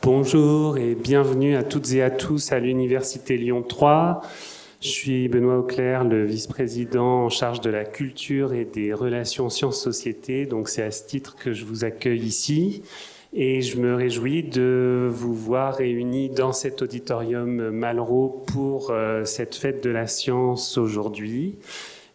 Bonjour et bienvenue à toutes et à tous à l'Université Lyon 3. Je suis Benoît Auclair, le vice-président en charge de la culture et des relations sciences-société. Donc c'est à ce titre que je vous accueille ici. Et je me réjouis de vous voir réunis dans cet auditorium Malraux pour cette fête de la science aujourd'hui.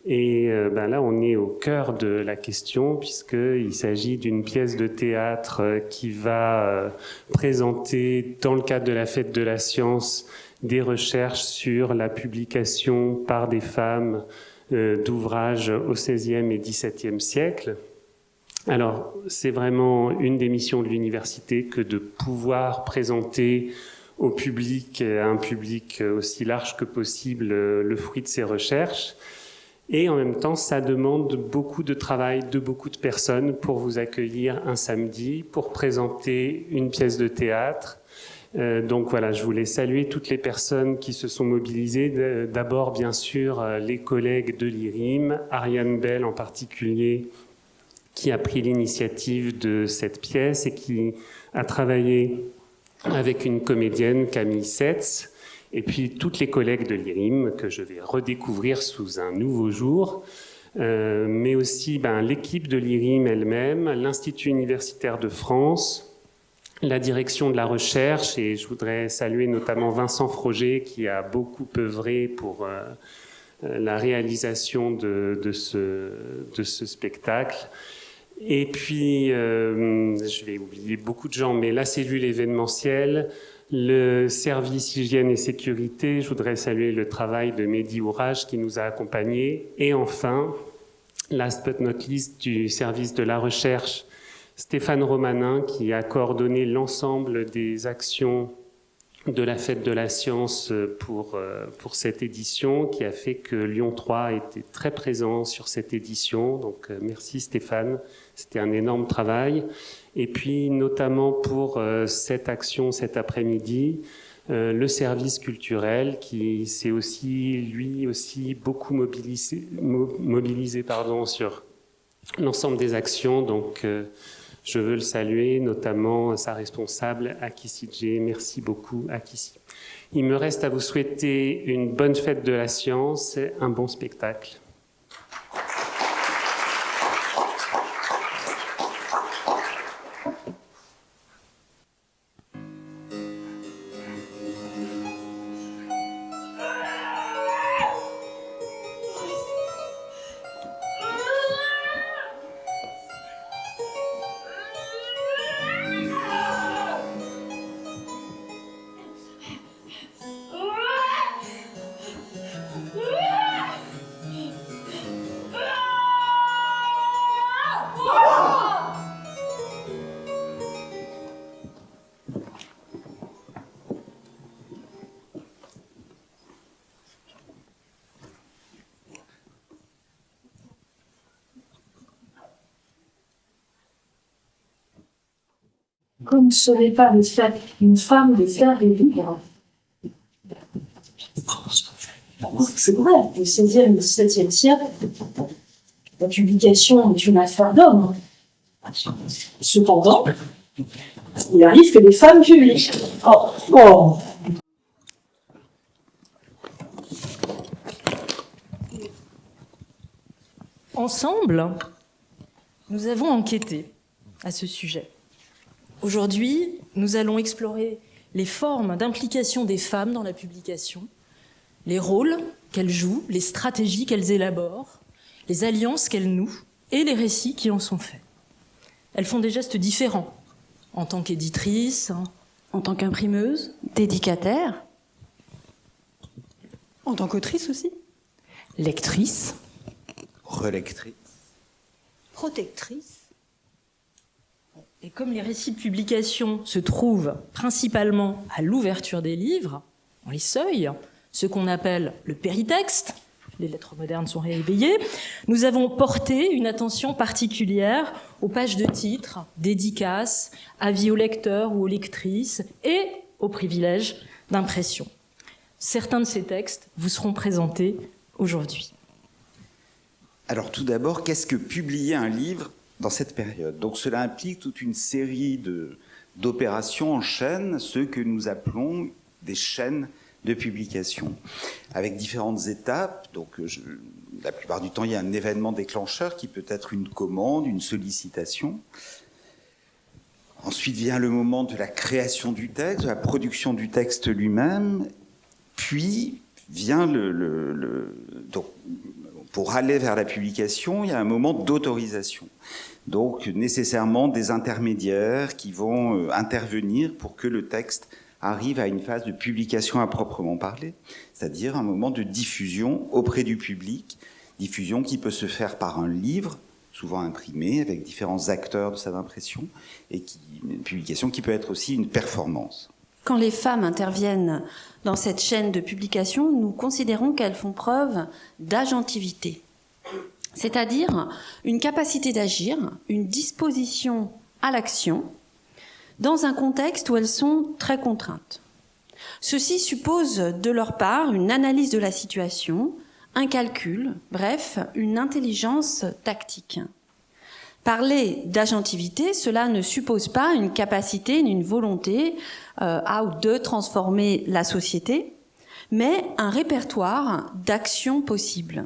Et là, on est au cœur de la question puisqu'il s'agit d'une pièce de théâtre qui va présenter, dans le cadre de la fête de la science, des recherches sur la publication par des femmes d'ouvrages au XVIe et XVIIe siècle. Alors, c'est vraiment une des missions de l'université que de pouvoir présenter au public, à un public aussi large que possible, le fruit de ces recherches. Et en même temps, ça demande beaucoup de travail de beaucoup de personnes pour vous accueillir un samedi, pour présenter une pièce de théâtre. Donc voilà, je voulais saluer toutes les personnes qui se sont mobilisées. D'abord, bien sûr, les collègues de l'IRIM, Ariane Bell en particulier, qui a pris l'initiative de cette pièce et qui a travaillé avec une comédienne, Camille Setz, et puis toutes les collègues de l'IRIM que je vais redécouvrir sous un nouveau jour, mais aussi l'équipe de l'IRIM elle-même, l'Institut universitaire de France, la direction de la recherche, et je voudrais saluer notamment Vincent Froger qui a beaucoup œuvré pour la réalisation de ce spectacle. Et puis, je vais oublier beaucoup de gens, mais la cellule événementielle, le service hygiène et sécurité, je voudrais saluer le travail de Mehdi Ourage qui nous a accompagnés. Et enfin, last but not least, du service de la recherche, Stéphane Romanin qui a coordonné l'ensemble des actions de la fête de la science pour cette édition, qui a fait que Lyon 3 était très présent sur cette édition. Donc merci Stéphane, c'était un énorme travail. Et puis notamment pour cette action cet après-midi, le service culturel qui s'est lui aussi beaucoup mobilisé sur l'ensemble des actions. Donc je veux le saluer, notamment sa responsable, Aki Sidje. Merci beaucoup, Aki. Il me reste à vous souhaiter une bonne fête de la science et un bon spectacle. Comme ce n'est pas le fait d'une femme de faire des livres. C'est vrai, au XVIe et XVIIe siècle, la publication est une affaire d'hommes. Cependant, il arrive que des femmes publient. Oh. Ensemble, nous avons enquêté à ce sujet. Aujourd'hui, nous allons explorer les formes d'implication des femmes dans la publication, les rôles qu'elles jouent, les stratégies qu'elles élaborent, les alliances qu'elles nouent et les récits qui en sont faits. Elles font des gestes différents, en tant qu'éditrices, en tant qu'imprimeuse, dédicataire, en tant qu'autrice aussi, lectrice, relectrice, protectrice. Et comme les récits de publication se trouvent principalement à l'ouverture des livres, dans les seuils, ce qu'on appelle le péritexte, les lettres modernes sont rééveillées, nous avons porté une attention particulière aux pages de titres, dédicaces, avis aux lecteurs ou aux lectrices et aux privilèges d'impression. Certains de ces textes vous seront présentés aujourd'hui. Alors tout d'abord, qu'est-ce que publier un livre dans cette période? Donc cela implique toute une série de d'opérations en chaîne, ce que nous appelons des chaînes de publication, avec différentes étapes. Donc, la plupart du temps, il y a un événement déclencheur qui peut être une commande, une sollicitation. Ensuite vient le moment de la création du texte, de la production du texte lui-même, puis vient donc, pour aller vers la publication, il y a un moment d'autorisation. Donc, nécessairement des intermédiaires qui vont intervenir pour que le texte arrive à une phase de publication à proprement parler, c'est-à-dire un moment de diffusion auprès du public, diffusion qui peut se faire par un livre, souvent imprimé, avec différents acteurs de cette impression, et une publication qui peut être aussi une performance. Quand les femmes interviennent dans cette chaîne de publication, nous considérons qu'elles font preuve d'agentivité, c'est-à-dire une capacité d'agir, une disposition à l'action, dans un contexte où elles sont très contraintes. Ceci suppose de leur part une analyse de la situation, un calcul, bref, une intelligence tactique. Parler d'agentivité, cela ne suppose pas une capacité ni une volonté à ou de transformer la société, mais un répertoire d'actions possibles.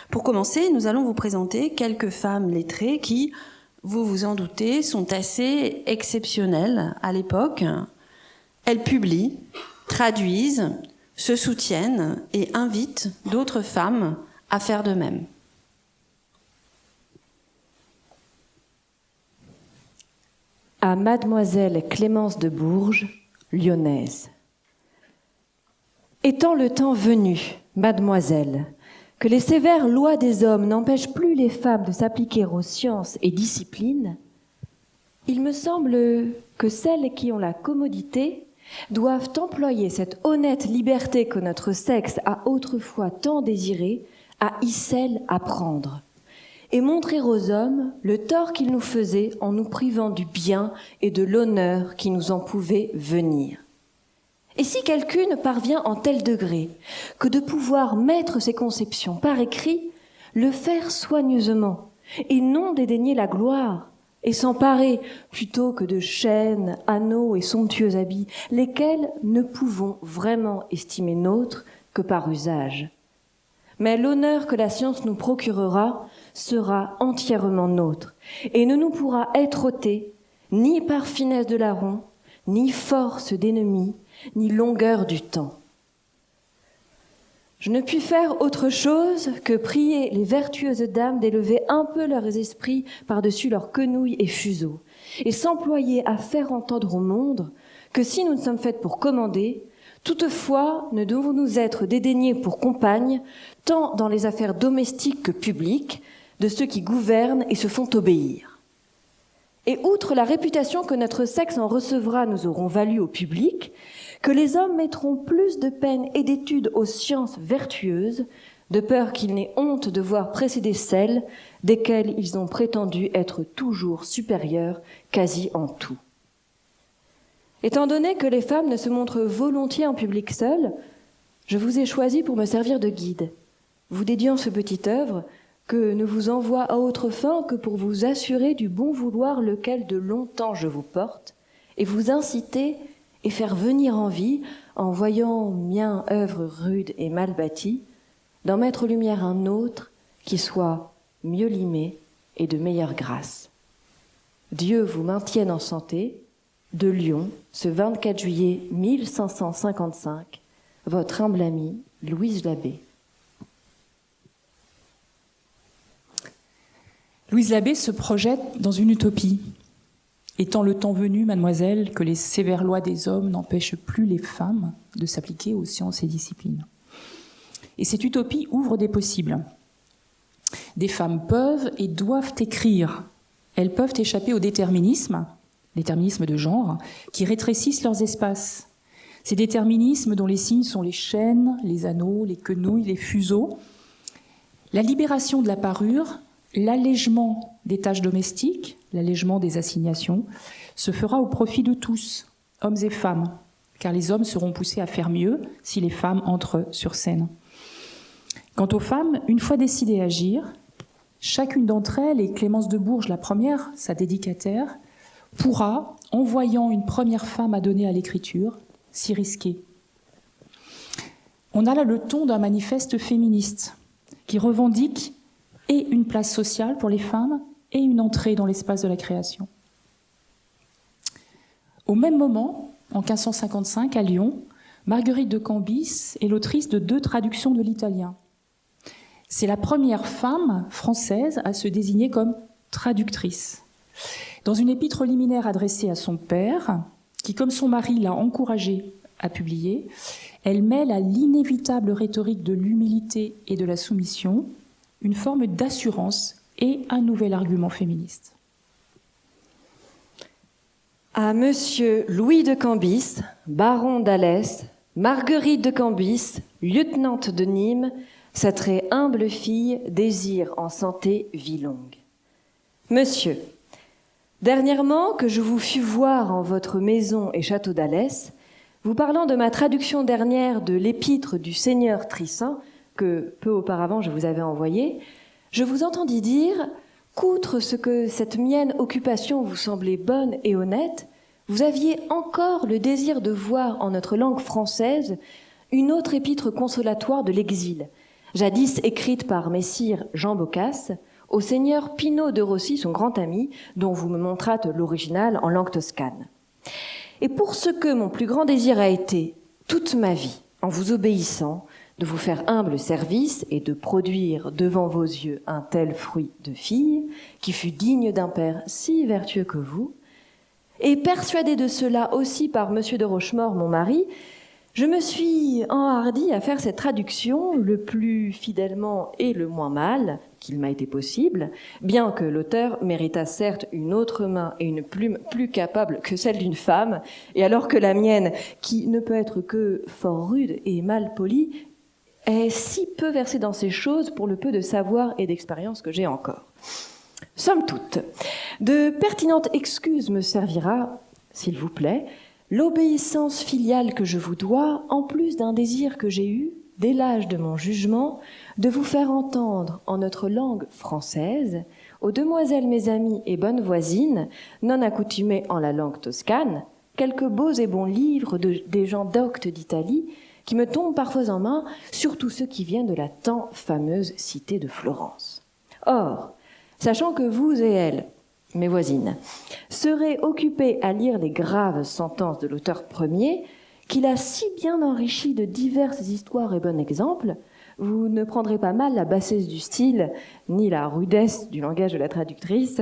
Pour commencer, nous allons vous présenter quelques femmes lettrées qui, vous vous en doutez, sont assez exceptionnelles à l'époque. Elles publient, traduisent, se soutiennent et invitent d'autres femmes à faire de même. À Mademoiselle Clémence de Bourges, lyonnaise. Étant le temps venu, mademoiselle, que les sévères lois des hommes n'empêchent plus les femmes de s'appliquer aux sciences et disciplines, il me semble que celles qui ont la commodité doivent employer cette honnête liberté que notre sexe a autrefois tant désirée à icelle apprendre, et montrer aux hommes le tort qu'ils nous faisaient en nous privant du bien et de l'honneur qui nous en pouvait venir. Et si quelqu'une parvient en tel degré que de pouvoir mettre ses conceptions par écrit, le faire soigneusement, et non dédaigner la gloire, et s'emparer plutôt que de chaînes, anneaux et somptueux habits, lesquels ne pouvons vraiment estimer nôtres que par usage. Mais l'honneur que la science nous procurera sera entièrement nôtre, et ne nous pourra être ôté ni par finesse de larron, ni force d'ennemi, ni longueur du temps. Je ne puis faire autre chose que prier les vertueuses dames d'élever un peu leurs esprits par-dessus leurs quenouilles et fuseaux, et s'employer à faire entendre au monde que si nous ne sommes faites pour commander, toutefois ne devons-nous être dédaignés pour compagnes, tant dans les affaires domestiques que publiques, de ceux qui gouvernent et se font obéir. Et outre la réputation que notre sexe en recevra nous aurons valu au public, que les hommes mettront plus de peine et d'études aux sciences vertueuses, de peur qu'ils n'aient honte de voir précéder celles desquelles ils ont prétendu être toujours supérieurs quasi en tout. Étant donné que les femmes ne se montrent volontiers en public seules, je vous ai choisi pour me servir de guide, vous dédiant ce petit œuvre que ne vous envoie à autre fin que pour vous assurer du bon vouloir lequel de longtemps je vous porte, et vous inciter et faire venir en vie, en voyant mien œuvre rude et mal bâtie, d'en mettre lumière un autre qui soit mieux limé et de meilleure grâce. Dieu vous maintienne en santé. De Lyon, ce 24 juillet 1555, votre humble amie, Louise Labbé. Louise Labbé se projette dans une utopie. Étant le temps venu, mademoiselle, que les sévères lois des hommes n'empêchent plus les femmes de s'appliquer aux sciences et disciplines. Et cette utopie ouvre des possibles. Des femmes peuvent et doivent écrire. Elles peuvent échapper au déterminisme de genre, qui rétrécissent leurs espaces. Ces déterminismes dont les signes sont les chaînes, les anneaux, les quenouilles, les fuseaux. La libération de la parure, l'allègement des tâches domestiques, l'allègement des assignations, se fera au profit de tous, hommes et femmes, car les hommes seront poussés à faire mieux si les femmes entrent sur scène. Quant aux femmes, une fois décidées à agir, chacune d'entre elles, et Clémence de Bourges la première, sa dédicataire, pourra, en voyant une première femme adonnée à l'écriture, s'y risquer. On a là le ton d'un manifeste féministe qui revendique et une place sociale pour les femmes et une entrée dans l'espace de la création. Au même moment, en 1555, à Lyon, Marguerite de Cambis est l'autrice de 2 traductions de l'italien. C'est la première femme française à se désigner comme traductrice. Dans une épître liminaire adressée à son père, qui, comme son mari, l'a encouragée à publier, elle mêle à l'inévitable rhétorique de l'humilité et de la soumission une forme d'assurance et un nouvel argument féministe. À Monsieur Louis de Cambis, baron d'Alès, Marguerite de Cambis, lieutenante de Nîmes, sa très humble fille désire en santé vie longue. Monsieur, dernièrement que je vous fus voir en votre maison et château d'Alès, vous parlant de ma traduction dernière de l'épître du Seigneur Tristan, que peu auparavant je vous avais envoyé, je vous entendis dire qu'outre ce que cette mienne occupation vous semblait bonne et honnête, vous aviez encore le désir de voir en notre langue française une autre épître consolatoire de l'exil, jadis écrite par messire Jean Boccace, au seigneur Pinault de Rossi, son grand ami, dont vous me montrâtes l'original en langue toscane. Et pour ce que mon plus grand désir a été, toute ma vie, en vous obéissant, de vous faire humble service et de produire devant vos yeux un tel fruit de fille, qui fut digne d'un père si vertueux que vous, et persuadé de cela aussi par monsieur de Rochemaure, mon mari, je me suis enhardie à faire cette traduction le plus fidèlement et le moins mal qu'il m'a été possible, bien que l'auteur méritât certes une autre main et une plume plus capable que celle d'une femme, et alors que la mienne, qui ne peut être que fort rude et mal polie, est si peu versée dans ces choses pour le peu de savoir et d'expérience que j'ai encore. Somme toute, de pertinentes excuses me servira, s'il vous plaît, l'obéissance filiale que je vous dois, en plus d'un désir que j'ai eu, dès l'âge de mon jugement, de vous faire entendre en notre langue française, aux demoiselles mes amies et bonnes voisines, non accoutumées en la langue toscane, quelques beaux et bons livres des gens doctes d'Italie, qui me tombent parfois en main, surtout ceux qui viennent de la tant fameuse cité de Florence. Or, sachant que vous et elles, mes voisines, serez occupées à lire les graves sentences de l'auteur premier, qu'il a si bien enrichi de diverses histoires et bons exemples, vous ne prendrez pas mal la bassesse du style, ni la rudesse du langage de la traductrice,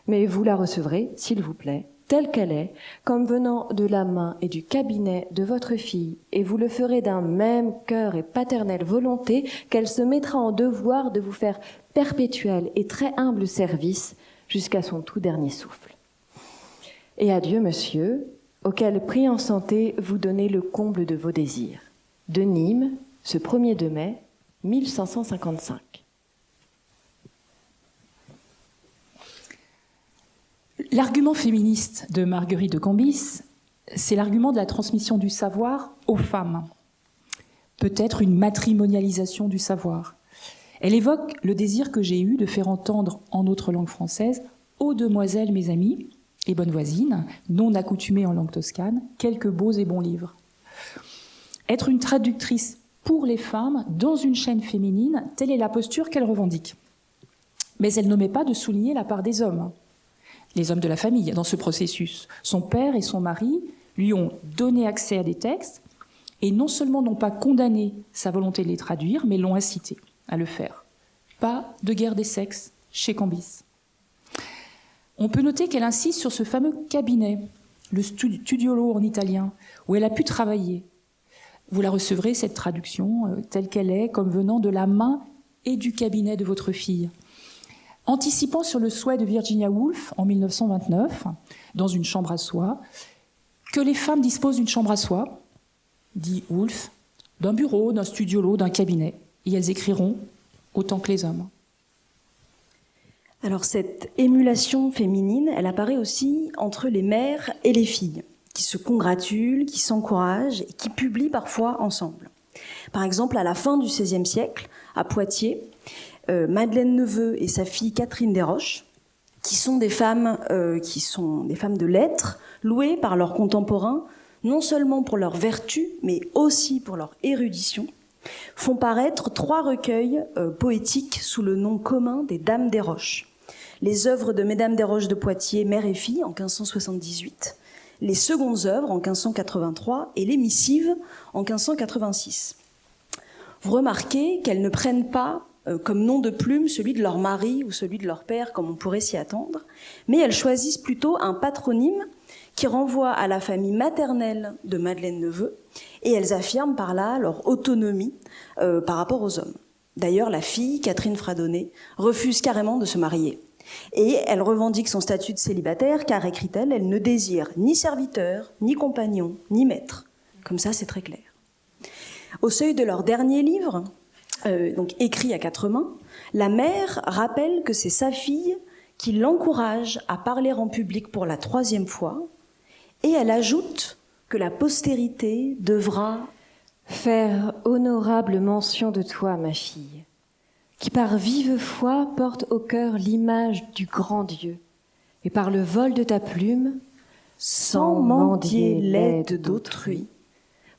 mais vous la recevrez, s'il vous plaît, telle qu'elle est, comme venant de la main et du cabinet de votre fille, et vous le ferez d'un même cœur et paternelle volonté qu'elle se mettra en devoir de vous faire perpétuel et très humble service jusqu'à son tout dernier souffle. Et adieu, monsieur, auquel prie en santé vous donnez le comble de vos désirs. De Nîmes, ce 1er de mai, 1555. L'argument féministe de Marguerite de Cambis, c'est l'argument de la transmission du savoir aux femmes. Peut-être une matrimonialisation du savoir. Elle évoque le désir que j'ai eu de faire entendre en notre langue française aux demoiselles, mes amies et bonnes voisines, non accoutumées en langue toscane, quelques beaux et bons livres. Être une traductrice pour les femmes dans une chaîne féminine, telle est la posture qu'elle revendique. Mais elle n'omet pas de souligner la part des hommes, les hommes de la famille dans ce processus. Son père et son mari lui ont donné accès à des textes et non seulement n'ont pas condamné sa volonté de les traduire, mais l'ont incité à le faire. Pas de guerre des sexes chez Cambis. On peut noter qu'elle insiste sur ce fameux cabinet, le studiolo en italien, où elle a pu travailler. Vous la recevrez, cette traduction, telle qu'elle est, comme venant de la main et du cabinet de votre fille. Anticipant sur le souhait de Virginia Woolf en 1929, dans une chambre à soie, que les femmes disposent d'une chambre à soie, dit Woolf, d'un bureau, d'un studiolo, d'un cabinet, et elles écriront autant que les hommes. Alors cette émulation féminine, elle apparaît aussi entre les mères et les filles, qui se congratulent, qui s'encouragent et qui publient parfois ensemble. Par exemple, à la fin du XVIe siècle, à Poitiers, Madeleine Neveu et sa fille Catherine Desroches qui sont des femmes de lettres, louées par leurs contemporains, non seulement pour leur vertu, mais aussi pour leur érudition, font paraître 3 recueils poétiques sous le nom commun des Dames des Roches. Les œuvres de Mesdames des Roches de Poitiers, mère et fille, en 1578, les secondes œuvres en 1583 et les missives en 1586. Vous remarquez qu'elles ne prennent pas comme nom de plume celui de leur mari ou celui de leur père, comme on pourrait s'y attendre, mais elles choisissent plutôt un patronyme qui renvoie à la famille maternelle de Madeleine Neveu, et elles affirment par là leur autonomie par rapport aux hommes. D'ailleurs, la fille, Catherine Fradonnet, refuse carrément de se marier. Et elle revendique son statut de célibataire, car, écrit-elle, elle ne désire ni serviteur, ni compagnon, ni maître. Comme ça, c'est très clair. Au seuil de leur dernier livre, donc écrit à 4 mains, la mère rappelle que c'est sa fille qui l'encourage à parler en public pour la 3e fois, et elle ajoute que la postérité devra faire honorable mention de toi, ma fille, qui par vive foi porte au cœur l'image du grand Dieu, et par le vol de ta plume, sans mendier l'aide d'autrui,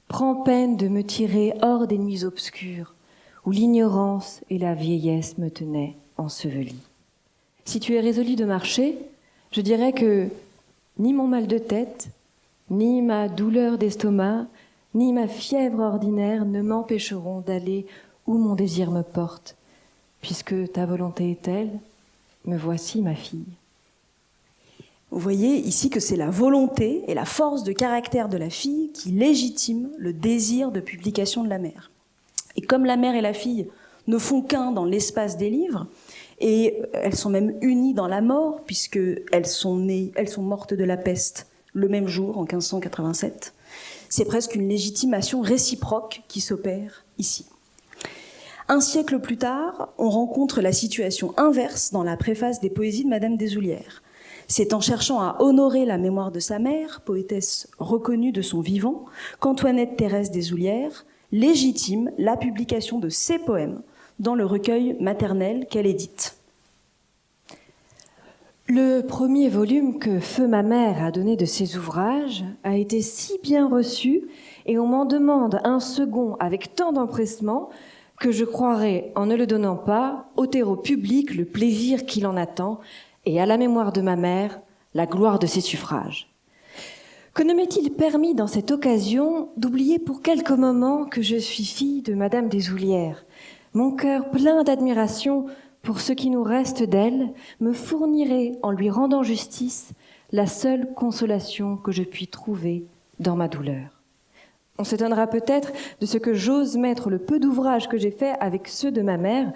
prends peine de me tirer hors des nuits obscures, où l'ignorance et la vieillesse me tenaient ensevelie. Si tu es résolu de marcher, je dirais que ni mon mal de tête, ni ma douleur d'estomac, ni ma fièvre ordinaire ne m'empêcheront d'aller où mon désir me porte, puisque ta volonté est telle, me voici ma fille. Vous voyez ici que c'est la volonté et la force de caractère de la fille qui légitime le désir de publication de la mère. Et comme la mère et la fille ne font qu'un dans l'espace des livres, et elles sont même unies dans la mort, puisqu'elles sont mortes de la peste le même jour, en 1587, c'est presque une légitimation réciproque qui s'opère ici. Un siècle plus tard, on rencontre la situation inverse dans la préface des poésies de Madame Desoulières. C'est en cherchant à honorer la mémoire de sa mère, poétesse reconnue de son vivant, qu'Antoinette Thérèse Desoulières légitime la publication de ses poèmes dans le recueil maternel qu'elle édite. Le premier volume que feu ma mère a donné de ses ouvrages a été si bien reçu, et on m'en demande un second avec tant d'empressement que je croirais, en ne le donnant pas, ôter au public le plaisir qu'il en attend, et à la mémoire de ma mère, la gloire de ses suffrages. Que ne m'est-il permis dans cette occasion d'oublier pour quelques moments que je suis fille de Madame Desoulières. Mon cœur plein d'admiration pour ce qui nous reste d'elle me fournirait, en lui rendant justice, la seule consolation que je puis trouver dans ma douleur. On s'étonnera peut-être de ce que j'ose mettre le peu d'ouvrages que j'ai fait avec ceux de ma mère.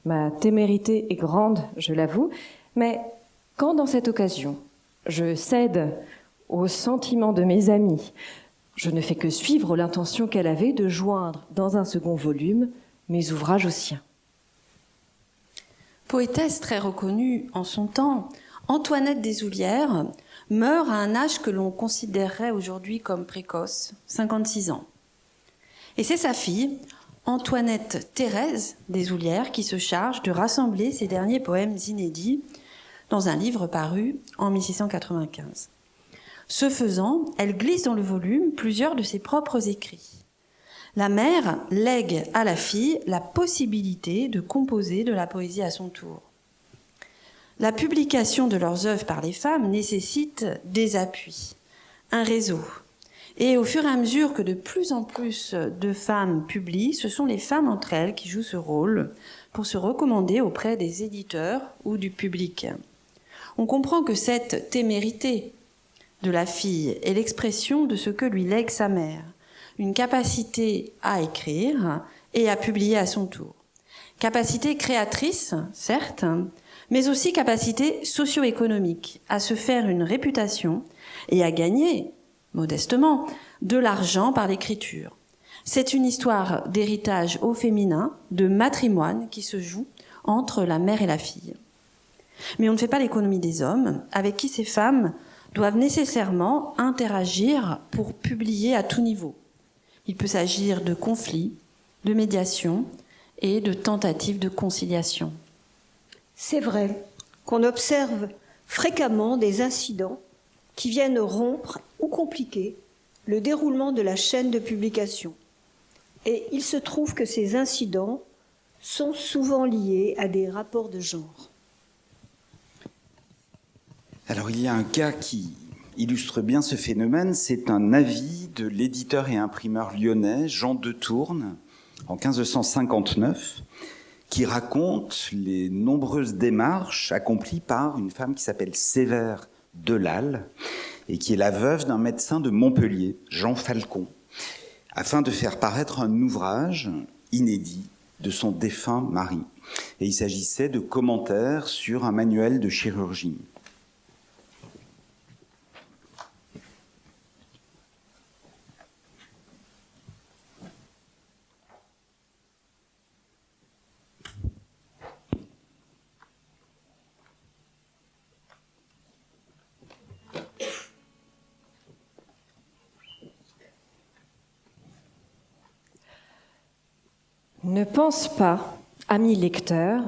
Ma témérité est grande, je l'avoue, mais quand dans cette occasion, je cède aux sentiments de mes amis, je ne fais que suivre l'intention qu'elle avait de joindre dans un second volume mes ouvrages aux siens. Poétesse très reconnue en son temps, Antoinette Desoulières meurt à un âge que l'on considérerait aujourd'hui comme précoce, 56 ans. Et c'est sa fille, Antoinette Thérèse Desoulières, qui se charge de rassembler ses derniers poèmes inédits dans un livre paru en 1695. Ce faisant, elle glisse dans le volume plusieurs de ses propres écrits. La mère lègue à la fille la possibilité de composer de la poésie à son tour. La publication de leurs œuvres par les femmes nécessite des appuis, un réseau. Et au fur et à mesure que de plus en plus de femmes publient, ce sont les femmes entre elles qui jouent ce rôle pour se recommander auprès des éditeurs ou du public. On comprend que cette témérité de la fille est l'expression de ce que lui lègue sa mère, une capacité à écrire et à publier à son tour. Capacité créatrice, certes, mais aussi capacité socio-économique, à se faire une réputation et à gagner, modestement, de l'argent par l'écriture. C'est une histoire d'héritage au féminin, de matrimoine qui se joue entre la mère et la fille. Mais on ne fait pas l'économie des hommes, avec qui ces femmes doivent nécessairement interagir pour publier à tout niveau. Il peut s'agir de conflits, de médiation et de tentatives de conciliation. C'est vrai qu'on observe fréquemment des incidents qui viennent rompre ou compliquer le déroulement de la chaîne de publication. Et il se trouve que ces incidents sont souvent liés à des rapports de genre. Alors il y a un cas qui illustre bien ce phénomène, c'est un avis de l'éditeur et imprimeur lyonnais Jean de Tourne en 1559 qui raconte les nombreuses démarches accomplies par une femme qui s'appelle Sévère Delal et qui est la veuve d'un médecin de Montpellier, Jean Falcon, afin de faire paraître un ouvrage inédit de son défunt mari. Et il s'agissait de commentaires sur un manuel de chirurgie. Ne pense pas, ami lecteur,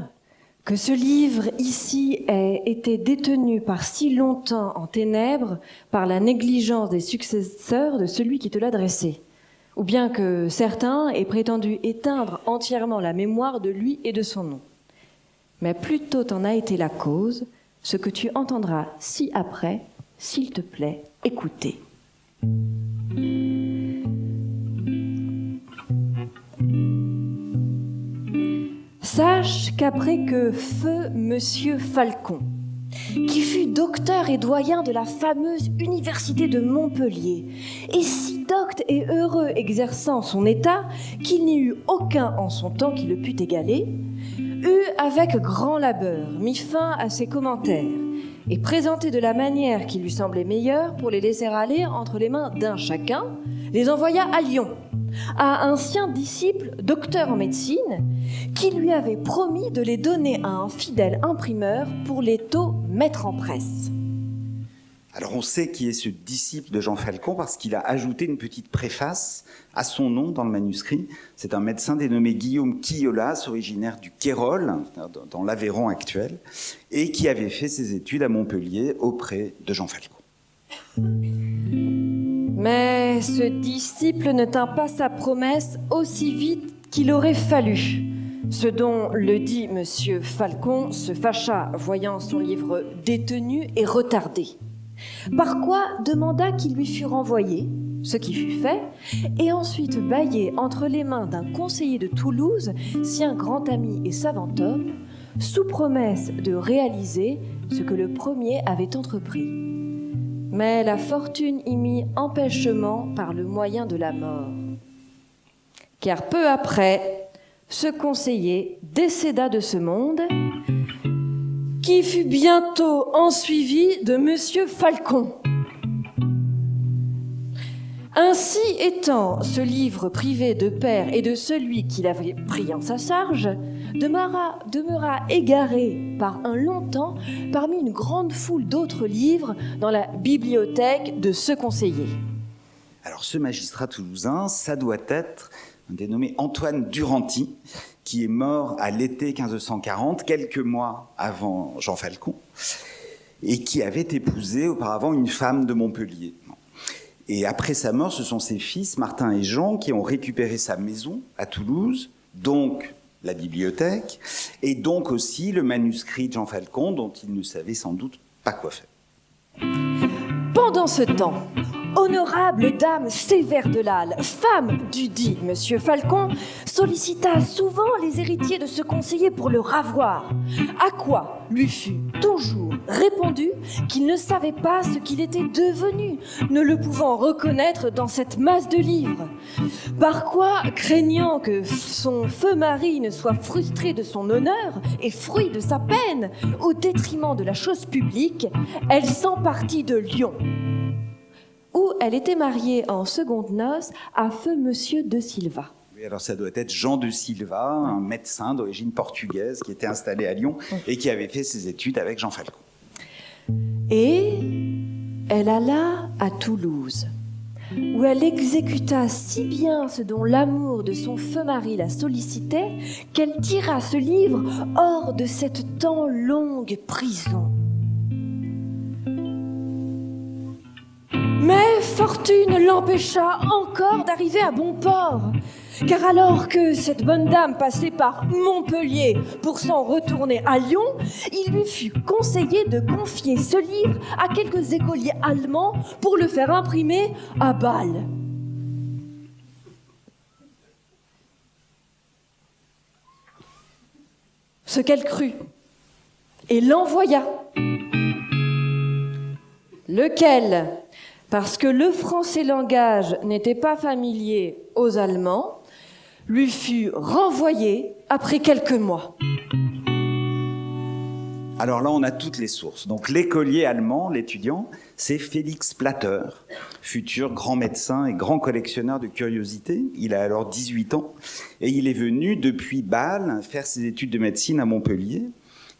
que ce livre ici ait été détenu par si longtemps en ténèbres par la négligence des successeurs de celui qui te l'a dressé, ou bien que certains aient prétendu éteindre entièrement la mémoire de lui et de son nom. Mais plutôt t'en a été la cause, ce que tu entendras ci-après, s'il te plaît, écouter. Sache qu'après que feu Monsieur Falcon, qui fut docteur et doyen de la fameuse université de Montpellier, et si docte et heureux exerçant son état qu'il n'y eut aucun en son temps qui le pût égaler, eut avec grand labeur mis fin à ses commentaires, et présenté de la manière qui lui semblait meilleure pour les laisser aller entre les mains d'un chacun, les envoya à Lyon, à un sien disciple, docteur en médecine, qui lui avait promis de les donner à un fidèle imprimeur pour les tôt mettre en presse. Alors on sait qui est ce disciple de Jean Falcon parce qu'il a ajouté une petite préface à son nom dans le manuscrit. C'est un médecin dénommé Guillaume Quillolas, originaire du Quérol, dans l'Aveyron actuel, et qui avait fait ses études à Montpellier auprès de Jean Falcon. Mais ce disciple ne tint pas sa promesse aussi vite qu'il aurait fallu, ce dont le dit Monsieur Falcon se fâcha, voyant son livre détenu et retardé. Par quoi demanda qu'il lui fût renvoyé, ce qui fut fait, et ensuite bâillé entre les mains d'un conseiller de Toulouse, sien grand ami et savant homme, sous promesse de réaliser ce que le premier avait entrepris. Mais la fortune y mit empêchement par le moyen de la mort. Car peu après, ce conseiller décéda de ce monde, qui fut bientôt ensuivi de Monsieur Falcon. Ainsi étant, ce livre privé de père et de celui qui l'avait pris en sa charge demeura égaré par un long temps parmi une grande foule d'autres livres dans la bibliothèque de ce conseiller. Alors ce magistrat toulousain, ça doit être un dénommé Antoine Duranty, qui est mort à l'été 1540, quelques mois avant Jean Falcon, et qui avait épousé auparavant une femme de Montpellier. Et après sa mort, ce sont ses fils, Martin et Jean, qui ont récupéré sa maison à Toulouse, donc la bibliothèque, et donc aussi le manuscrit de Jean Falcon, dont il ne savait sans doute pas quoi faire. Pendant ce temps, honorable dame Sévère Delal, femme du dit Monsieur Falcon, sollicita souvent les héritiers de ce conseiller pour le ravoir, à quoi lui fut toujours répondu qu'il ne savait pas ce qu'il était devenu, ne le pouvant reconnaître dans cette masse de livres. Par quoi, craignant que son feu mari ne soit frustré de son honneur et fruit de sa peine, au détriment de la chose publique, elle s'en partit de Lyon, où elle était mariée en secondes noces à feu Monsieur de Silva. Oui, alors ça doit être Jean de Silva, un médecin d'origine portugaise qui était installé à Lyon et qui avait fait ses études avec Jean Falcon. Et elle alla à Toulouse, où elle exécuta si bien ce dont l'amour de son feu mari la sollicitait, qu'elle tira ce livre hors de cette tant longue prison. fortune l'empêcha encore d'arriver à bon port. Car alors que cette bonne dame passait par Montpellier pour s'en retourner à Lyon, il lui fut conseillé de confier ce livre à quelques écoliers allemands pour le faire imprimer à Bâle. Ce qu'elle crut et l'envoya. Lequel, parce que le français langage n'était pas familier aux Allemands, lui fut renvoyé après quelques mois. Alors là, on a toutes les sources. Donc l'écolier allemand, l'étudiant, c'est Félix Platter, futur grand médecin et grand collectionneur de curiosités. Il a alors 18 ans et il est venu depuis Bâle faire ses études de médecine à Montpellier.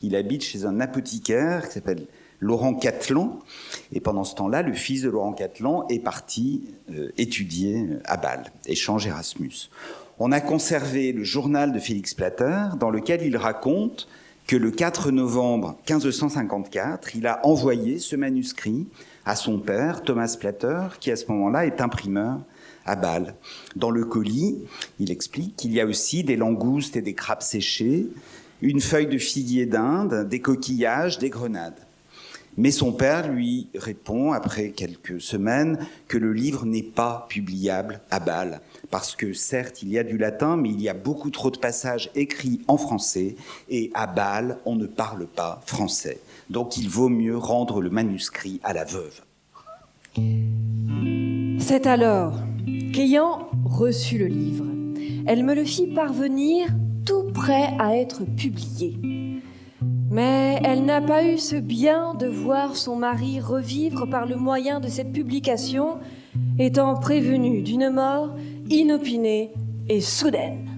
Il habite chez un apothicaire qui s'appelle Laurent Cattelan. Et pendant ce temps-là, le fils de Laurent Cattelan est parti étudier à Bâle, échange Erasmus. On a conservé le journal de Félix Platter dans lequel il raconte que le 4 novembre 1554, il a envoyé ce manuscrit à son père, Thomas Platter, qui à ce moment-là est imprimeur à Bâle. Dans le colis, il explique qu'il y a aussi des langoustes et des crabes séchés, une feuille de figuier d'Inde, des coquillages, des grenades. Mais son père lui répond, après quelques semaines, que le livre n'est pas publiable à Bâle, parce que certes, il y a du latin, mais il y a beaucoup trop de passages écrits en français, et à Bâle, on ne parle pas français. Donc il vaut mieux rendre le manuscrit à la veuve. C'est alors qu'ayant reçu le livre, elle me le fit parvenir tout prêt à être publié. Mais elle n'a pas eu ce bien de voir son mari revivre par le moyen de cette publication, étant prévenue d'une mort inopinée et soudaine.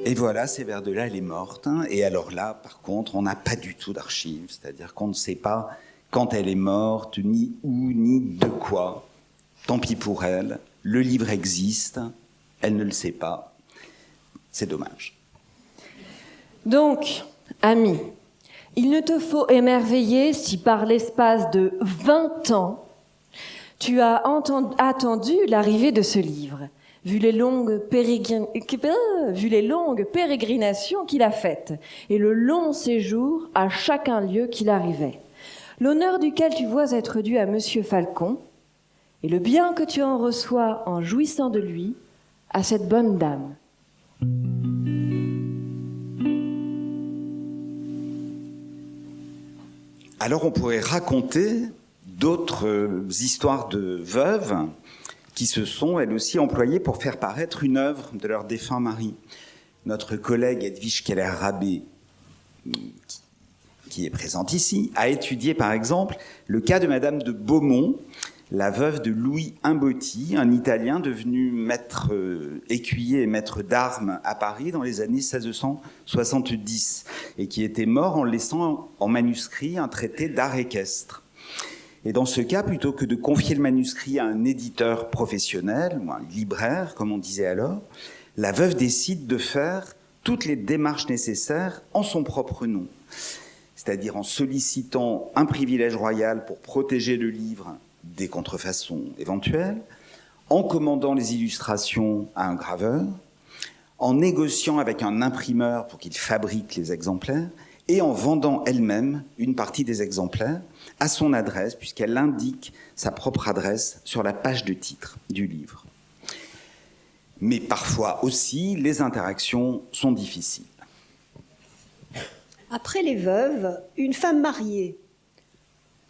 Et voilà, c'est vers de là, elle est morte. Et alors là, par contre, on n'a pas du tout d'archives, c'est-à-dire qu'on ne sait pas quand elle est morte, ni où, ni de quoi. Tant pis pour elle, le livre existe, elle ne le sait pas. C'est dommage. Donc, ami, il ne te faut émerveiller si par l'espace de 20 ans, tu as attendu l'arrivée de ce livre, vu les longues pérégrinations qu'il a faites et le long séjour à chacun lieu qu'il arrivait, l'honneur duquel tu vois être dû à Monsieur Falcon, et le bien que tu en reçois en jouissant de lui à cette bonne dame. Alors on pourrait raconter d'autres histoires de veuves qui se sont, elles aussi, employées pour faire paraître une œuvre de leur défunt mari. Notre collègue Edwige Keller-Rabé, qui est présente ici, a étudié par exemple le cas de Madame de Beaumont, la veuve de Louis Imbotti, un Italien devenu maître écuyer et maître d'armes à Paris dans les années 1670 et qui était mort en laissant en manuscrit un traité d'art équestre. Et dans ce cas, plutôt que de confier le manuscrit à un éditeur professionnel ou un libraire, comme on disait alors, la veuve décide de faire toutes les démarches nécessaires en son propre nom, c'est-à-dire en sollicitant un privilège royal pour protéger le livre des contrefaçons éventuelles, en commandant les illustrations à un graveur, en négociant avec un imprimeur pour qu'il fabrique les exemplaires, et en vendant elle-même une partie des exemplaires à son adresse, puisqu'elle indique sa propre adresse sur la page de titre du livre. Mais parfois aussi, les interactions sont difficiles. Après les veuves, une femme mariée,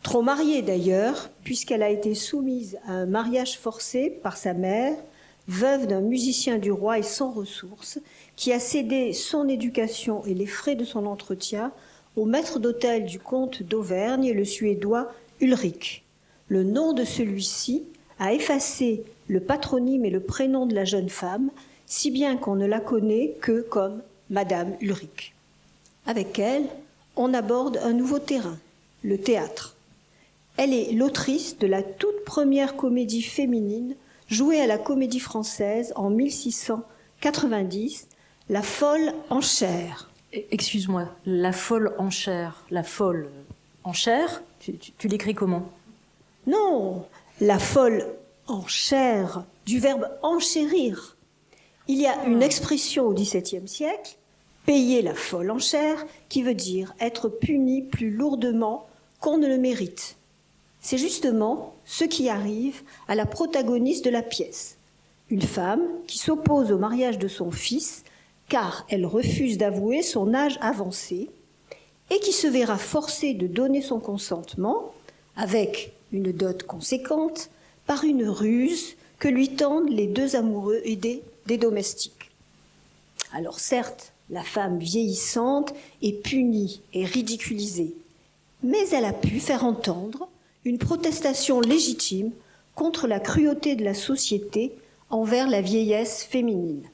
trop mariée d'ailleurs, puisqu'elle a été soumise à un mariage forcé par sa mère, veuve d'un musicien du roi et sans ressources, qui a cédé son éducation et les frais de son entretien au maître d'hôtel du comte d'Auvergne, le Suédois Ulrich. Le nom de celui-ci a effacé le patronyme et le prénom de la jeune femme, si bien qu'on ne la connaît que comme Madame Ulrich. Avec elle, on aborde un nouveau terrain, le théâtre. Elle est l'autrice de la toute première comédie féminine jouée à la Comédie Française en 1690, La Folle en chair. Excuse-moi, La Folle en chair, La Folle en chair, tu l'écris comment ? Non, la folle enchère, du verbe enchérir. Il y a une expression au XVIIe siècle, payer la folle enchère, qui veut dire être puni plus lourdement qu'on ne le mérite. C'est justement ce qui arrive à la protagoniste de la pièce, une femme qui s'oppose au mariage de son fils car elle refuse d'avouer son âge avancé et qui se verra forcée de donner son consentement, avec une dot conséquente, par une ruse que lui tendent les deux amoureux aidés des domestiques. Alors certes, la femme vieillissante est punie et ridiculisée, mais elle a pu faire entendre une protestation légitime contre la cruauté de la société envers la vieillesse féminine.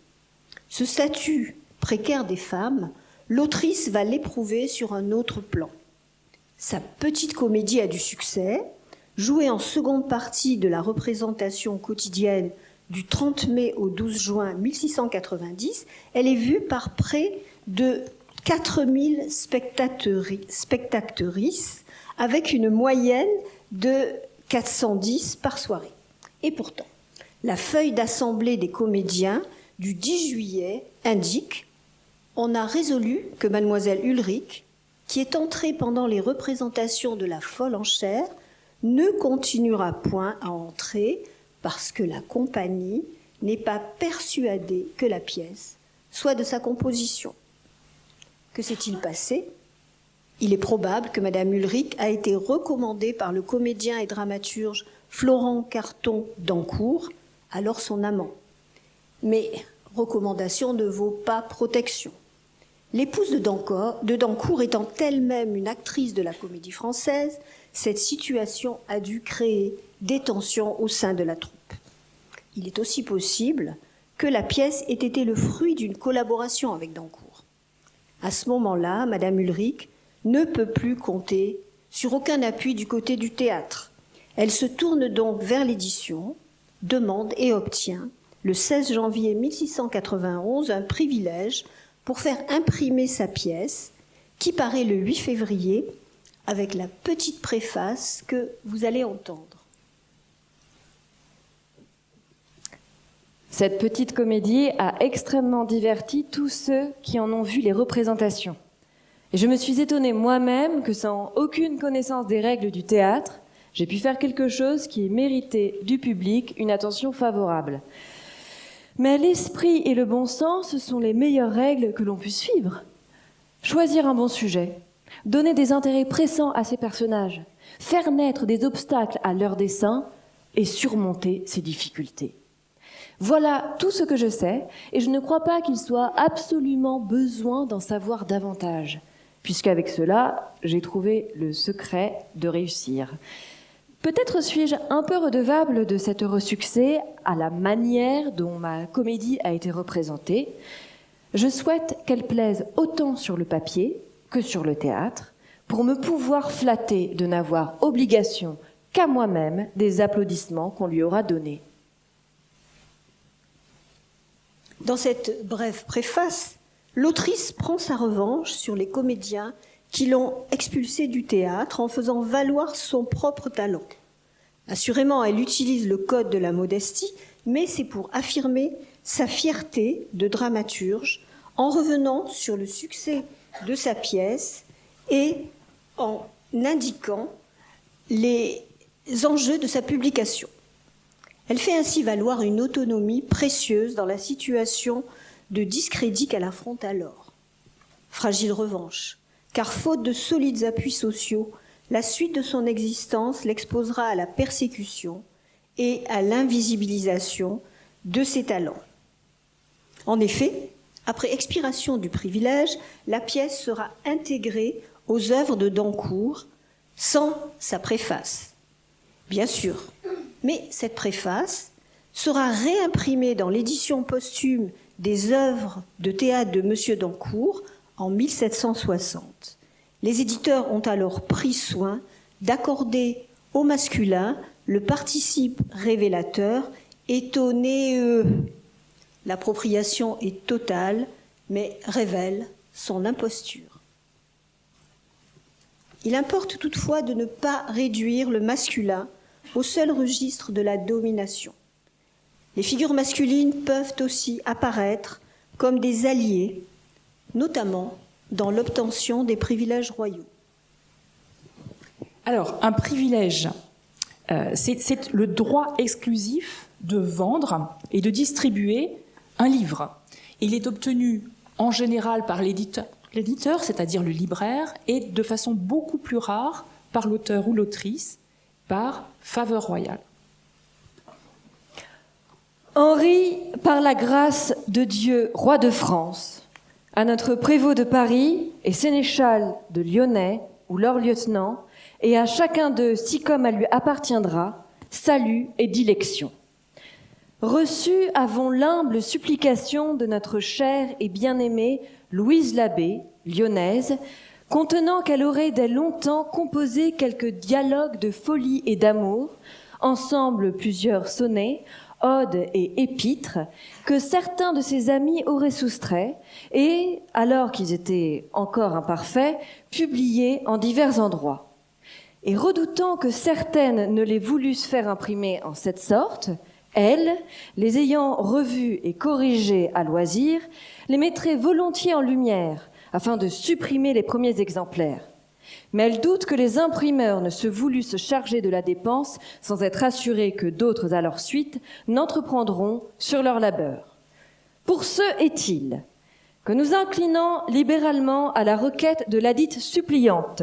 Ce statut précaire des femmes, l'autrice va l'éprouver sur un autre plan. Sa petite comédie a du succès. Jouée en seconde partie de la représentation quotidienne du 30 mai au 12 juin 1690, elle est vue par près de 4000 spectatrices, avec une moyenne de 410 par soirée. Et pourtant, la feuille d'assemblée des comédiens du 10 juillet indique « On a résolu que mademoiselle Ulrich, qui est entrée pendant les représentations de la folle enchère, ne continuera point à entrer parce que la compagnie n'est pas persuadée que la pièce soit de sa composition. » Que s'est-il passé ? Il est probable que madame Ulrich a été recommandée par le comédien et dramaturge Florent Carton d'Ancourt, alors son amant. Mais recommandation ne vaut pas protection. L'épouse de Dancourt étant elle-même une actrice de la Comédie Française, cette situation a dû créer des tensions au sein de la troupe. Il est aussi possible que la pièce ait été le fruit d'une collaboration avec Dancourt. À ce moment-là, madame Ulrich ne peut plus compter sur aucun appui du côté du théâtre. Elle se tourne donc vers l'édition, demande et obtient, le 16 janvier 1691, un privilège pour faire imprimer sa pièce, qui paraît le 8 février, avec la petite préface que vous allez entendre. Cette petite comédie a extrêmement diverti tous ceux qui en ont vu les représentations. Et je me suis étonnée moi-même que sans aucune connaissance des règles du théâtre, j'ai pu faire quelque chose qui méritait du public une attention favorable. Mais l'esprit et le bon sens sont les meilleures règles que l'on puisse suivre. Choisir un bon sujet, donner des intérêts pressants à ses personnages, faire naître des obstacles à leur dessein et surmonter ses difficultés. Voilà tout ce que je sais, et je ne crois pas qu'il soit absolument besoin d'en savoir davantage, puisqu'avec cela, j'ai trouvé le secret de réussir. Peut-être suis-je un peu redevable de cet heureux succès à la manière dont ma comédie a été représentée. Je souhaite qu'elle plaise autant sur le papier que sur le théâtre, pour me pouvoir flatter de n'avoir obligation qu'à moi-même des applaudissements qu'on lui aura donnés. Dans cette brève préface, l'autrice prend sa revanche sur les comédiens qui l'ont expulsée du théâtre en faisant valoir son propre talent. Assurément, elle utilise le code de la modestie, mais c'est pour affirmer sa fierté de dramaturge en revenant sur le succès de sa pièce et en indiquant les enjeux de sa publication. Elle fait ainsi valoir une autonomie précieuse dans la situation de discrédit qu'elle affronte alors. Fragile revanche, car faute de solides appuis sociaux, la suite de son existence l'exposera à la persécution et à l'invisibilisation de ses talents. En effet, après expiration du privilège, la pièce sera intégrée aux œuvres de Dancourt sans sa préface. Bien sûr, mais cette préface sera réimprimée dans l'édition posthume des œuvres de théâtre de M. Dancourt en 1760. Les éditeurs ont alors pris soin d'accorder au masculin le participe révélateur « étonné ». L'appropriation est totale, mais révèle son imposture. Il importe toutefois de ne pas réduire le masculin au seul registre de la domination. Les figures masculines peuvent aussi apparaître comme des alliés, notamment dans l'obtention des privilèges royaux. Alors, un privilège, c'est le droit exclusif de vendre et de distribuer un livre. Il est obtenu en général par l'éditeur, c'est-à-dire le libraire, et de façon beaucoup plus rare par l'auteur ou l'autrice, par faveur royale. Henri, par la grâce de Dieu, roi de France, à notre prévôt de Paris et sénéchal de Lyonnais ou leur lieutenant, et à chacun d'eux, si comme elle lui appartiendra, salut et dilection. Reçu avons l'humble supplication de notre chère et bien-aimée Louise Labbé, lyonnaise, contenant qu'elle aurait dès longtemps composé quelques dialogues de folie et d'amour, ensemble plusieurs sonnets, odes et épîtres, que certains de ses amis auraient soustraits, et, alors qu'ils étaient encore imparfaits, publiés en divers endroits. Et redoutant que certaines ne les voulussent faire imprimer en cette sorte, elle, les ayant revus et corrigés à loisir, les mettrait volontiers en lumière, afin de supprimer les premiers exemplaires. Mais elle doute que les imprimeurs ne se voulussent charger de la dépense sans être assurés que d'autres à leur suite n'entreprendront sur leur labeur. Pour ce est-il que nous inclinant libéralement à la requête de ladite suppliante,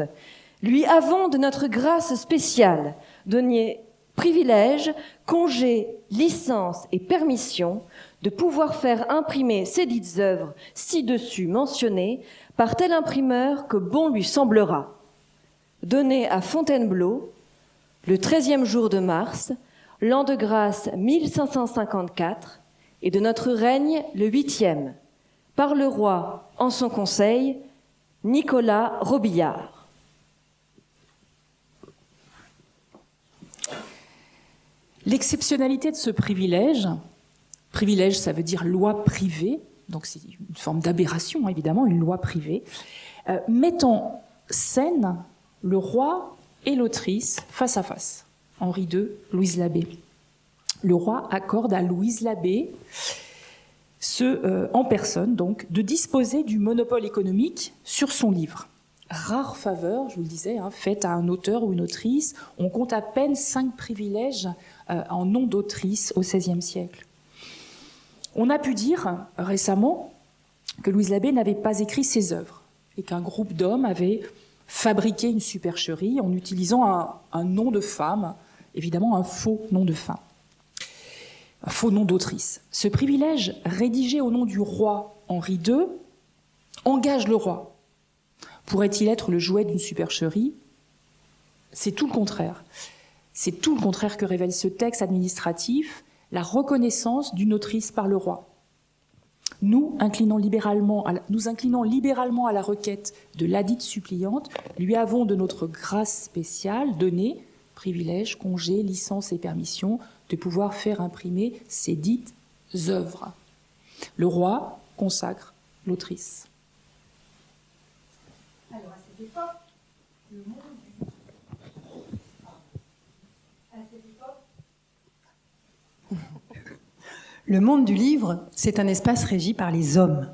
lui avons de notre grâce spéciale donné privilège, congé, licence et permission de pouvoir faire imprimer ces dites œuvres ci-dessus mentionnées par tel imprimeur que bon lui semblera. Donné à Fontainebleau, le 13e jour de mars, l'an de grâce 1554, et de notre règne le 8e, par le roi en son conseil, Nicolas Robillard. L'exceptionnalité de ce privilège, ça veut dire loi privée, donc c'est une forme d'aberration évidemment, une loi privée, met en scène le roi et l'autrice face à face. Henri II, Louise Labbé. Le roi accorde à Louise Labbé, en personne donc, de disposer du monopole économique sur son livre. Rare faveur, je vous le disais, faite à un auteur ou une autrice. On compte à peine 5 privilèges en nom d'autrice au XVIe siècle. On a pu dire récemment que Louise Labbé n'avait pas écrit ses œuvres et qu'un groupe d'hommes avait fabriqué une supercherie en utilisant un nom de femme, évidemment un faux nom de femme, un faux nom d'autrice. Ce privilège, rédigé au nom du roi Henri II, engage le roi. Pourrait-il être le jouet d'une supercherie ? C'est tout le contraire. C'est tout le contraire que révèle ce texte administratif, la reconnaissance d'une autrice par le roi. Nous inclinant libéralement à la requête de ladite suppliante, lui avons de notre grâce spéciale donné privilège, congé, licence et permission de pouvoir faire imprimer ces dites œuvres. Le roi consacre l'autrice. Alors à cette époque, le monde du livre, c'est un espace régi par les hommes.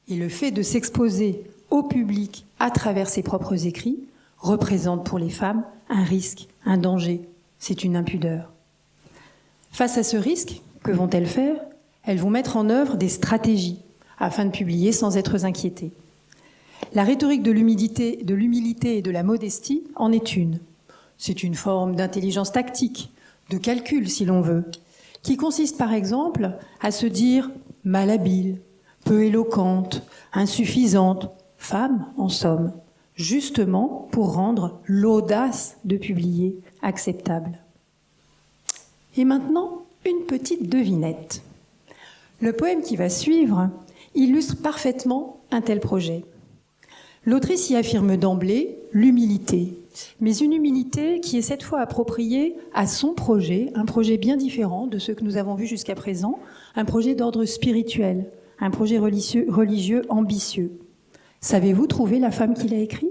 Et le fait de s'exposer au public à travers ses propres écrits représente pour les femmes un risque, un danger. C'est une impudeur. Face à ce risque, que vont-elles faire ? Elles vont mettre en œuvre des stratégies afin de publier sans être inquiétées. La rhétorique de l'humilité et de la modestie en est une. C'est une forme d'intelligence tactique, de calcul si l'on veut, qui consiste par exemple à se dire malhabile, peu éloquente, insuffisante, femme en somme, justement pour rendre l'audace de publier acceptable. Et maintenant, une petite devinette. Le poème qui va suivre illustre parfaitement un tel projet. L'autrice y affirme d'emblée l'humilité, mais une humilité qui est cette fois appropriée à son projet, un projet bien différent de ce que nous avons vu jusqu'à présent, un projet d'ordre spirituel, un projet religieux ambitieux. Savez-vous trouver la femme qui l'a écrit ?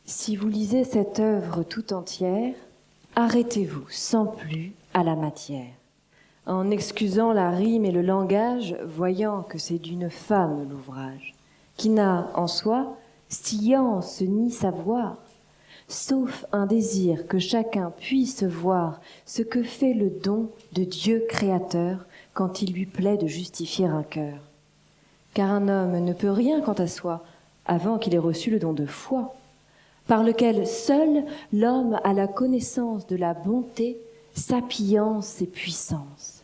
Si vous lisez cette œuvre tout entière, arrêtez-vous sans plus à la matière. En excusant la rime et le langage, voyant que c'est d'une femme l'ouvrage, qui n'a en soi science ni savoir, sauf un désir que chacun puisse voir ce que fait le don de Dieu créateur quand il lui plaît de justifier un cœur. Car un homme ne peut rien quant à soi avant qu'il ait reçu le don de foi, par lequel seul l'homme a la connaissance de la bonté, sapience et puissance.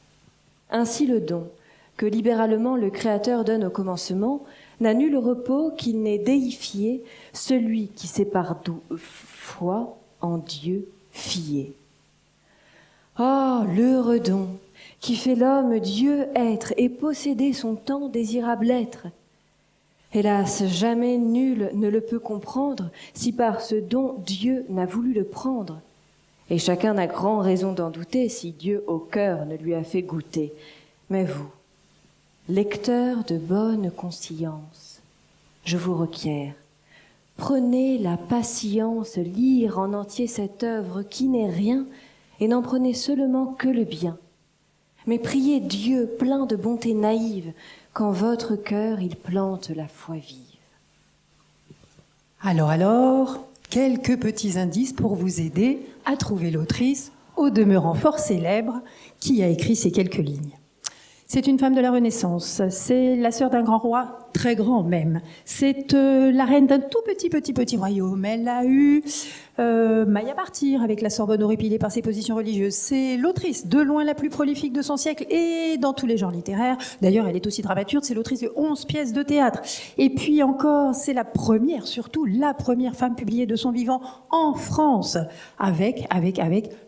Ainsi le don que libéralement le Créateur donne au commencement n'a nul repos qu'il n'ait déifié celui qui s'est par foi en Dieu fié. Oh, l'heureux don qui fait l'homme Dieu être et posséder son tant désirable être. Hélas, jamais nul ne le peut comprendre si par ce don Dieu n'a voulu le prendre. Et chacun a grand raison d'en douter si Dieu au cœur ne lui a fait goûter. Mais vous, lecteurs de bonne conscience, je vous requiers, prenez la patience lire en entier cette œuvre qui n'est rien et n'en prenez seulement que le bien. Mais priez Dieu plein de bonté naïve qu'en votre cœur il plante la foi vive. Alors, quelques petits indices pour vous aider à trouver l'autrice, au demeurant fort célèbre, qui a écrit ces quelques lignes. C'est une femme de la Renaissance, c'est la sœur d'un grand roi, très grand même. C'est la reine d'un tout petit royaume. Elle a eu maille à partir avec la Sorbonne horripilée par ses positions religieuses. C'est l'autrice de loin la plus prolifique de son siècle et dans tous les genres littéraires. D'ailleurs, elle est aussi dramaturge, c'est l'autrice de 11 pièces de théâtre. Et puis encore, c'est la première, surtout la première femme publiée de son vivant en France, avec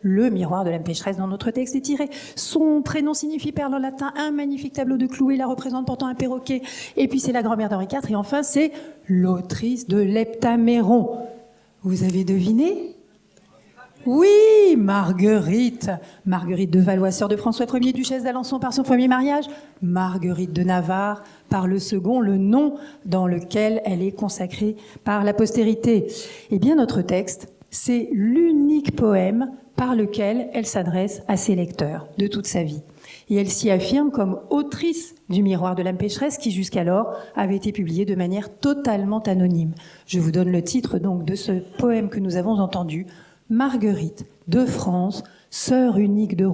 le miroir de la pécheresse dans notre texte est tiré. Son prénom signifie perle en latin, un magnifique tableau de Clouet la représente portant un perroquet. Et puis c'est la grand-mère d'Henri IV. Et enfin, c'est l'autrice de l'Heptaméron. Vous avez deviné ? Oui, Marguerite. Marguerite de Valois, sœur de François Ier, duchesse d'Alençon par son premier mariage. Marguerite de Navarre par le second, le nom dans lequel elle est consacrée par la postérité. Eh bien, notre texte, c'est l'unique poème par lequel elle s'adresse à ses lecteurs de toute sa vie. Et elle s'y affirme comme autrice du Miroir de l'âme pécheresse qui jusqu'alors avait été publié de manière totalement anonyme. Je vous donne le titre donc de ce poème que nous avons entendu. Marguerite de France, sœur unique du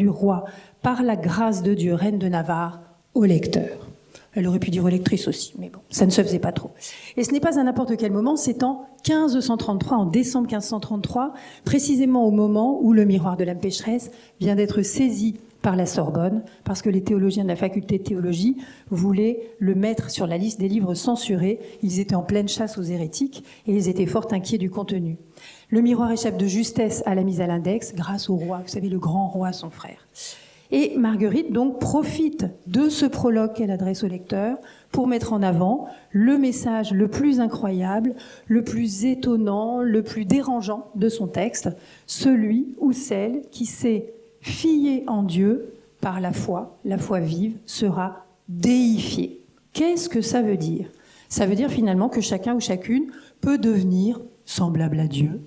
roi, par la grâce de Dieu, reine de Navarre, au lecteur. Elle aurait pu dire aux lectrices aussi, mais bon, ça ne se faisait pas trop. Et ce n'est pas à n'importe quel moment, c'est en 1533, en décembre 1533, précisément au moment où le Miroir de l'âme pécheresse vient d'être saisi par la Sorbonne, parce que les théologiens de la faculté de théologie voulaient le mettre sur la liste des livres censurés. Ils étaient en pleine chasse aux hérétiques et ils étaient fort inquiets du contenu. Le miroir échappe de justesse à la mise à l'index grâce au roi, vous savez, le grand roi, son frère. Et Marguerite, donc, profite de ce prologue qu'elle adresse au lecteur pour mettre en avant le message le plus incroyable, le plus étonnant, le plus dérangeant de son texte, celui ou celle qui sait fier en Dieu par la foi vive, sera déifiée. Qu'est-ce que ça veut dire ? Ça veut dire finalement que chacun ou chacune peut devenir semblable à Dieu,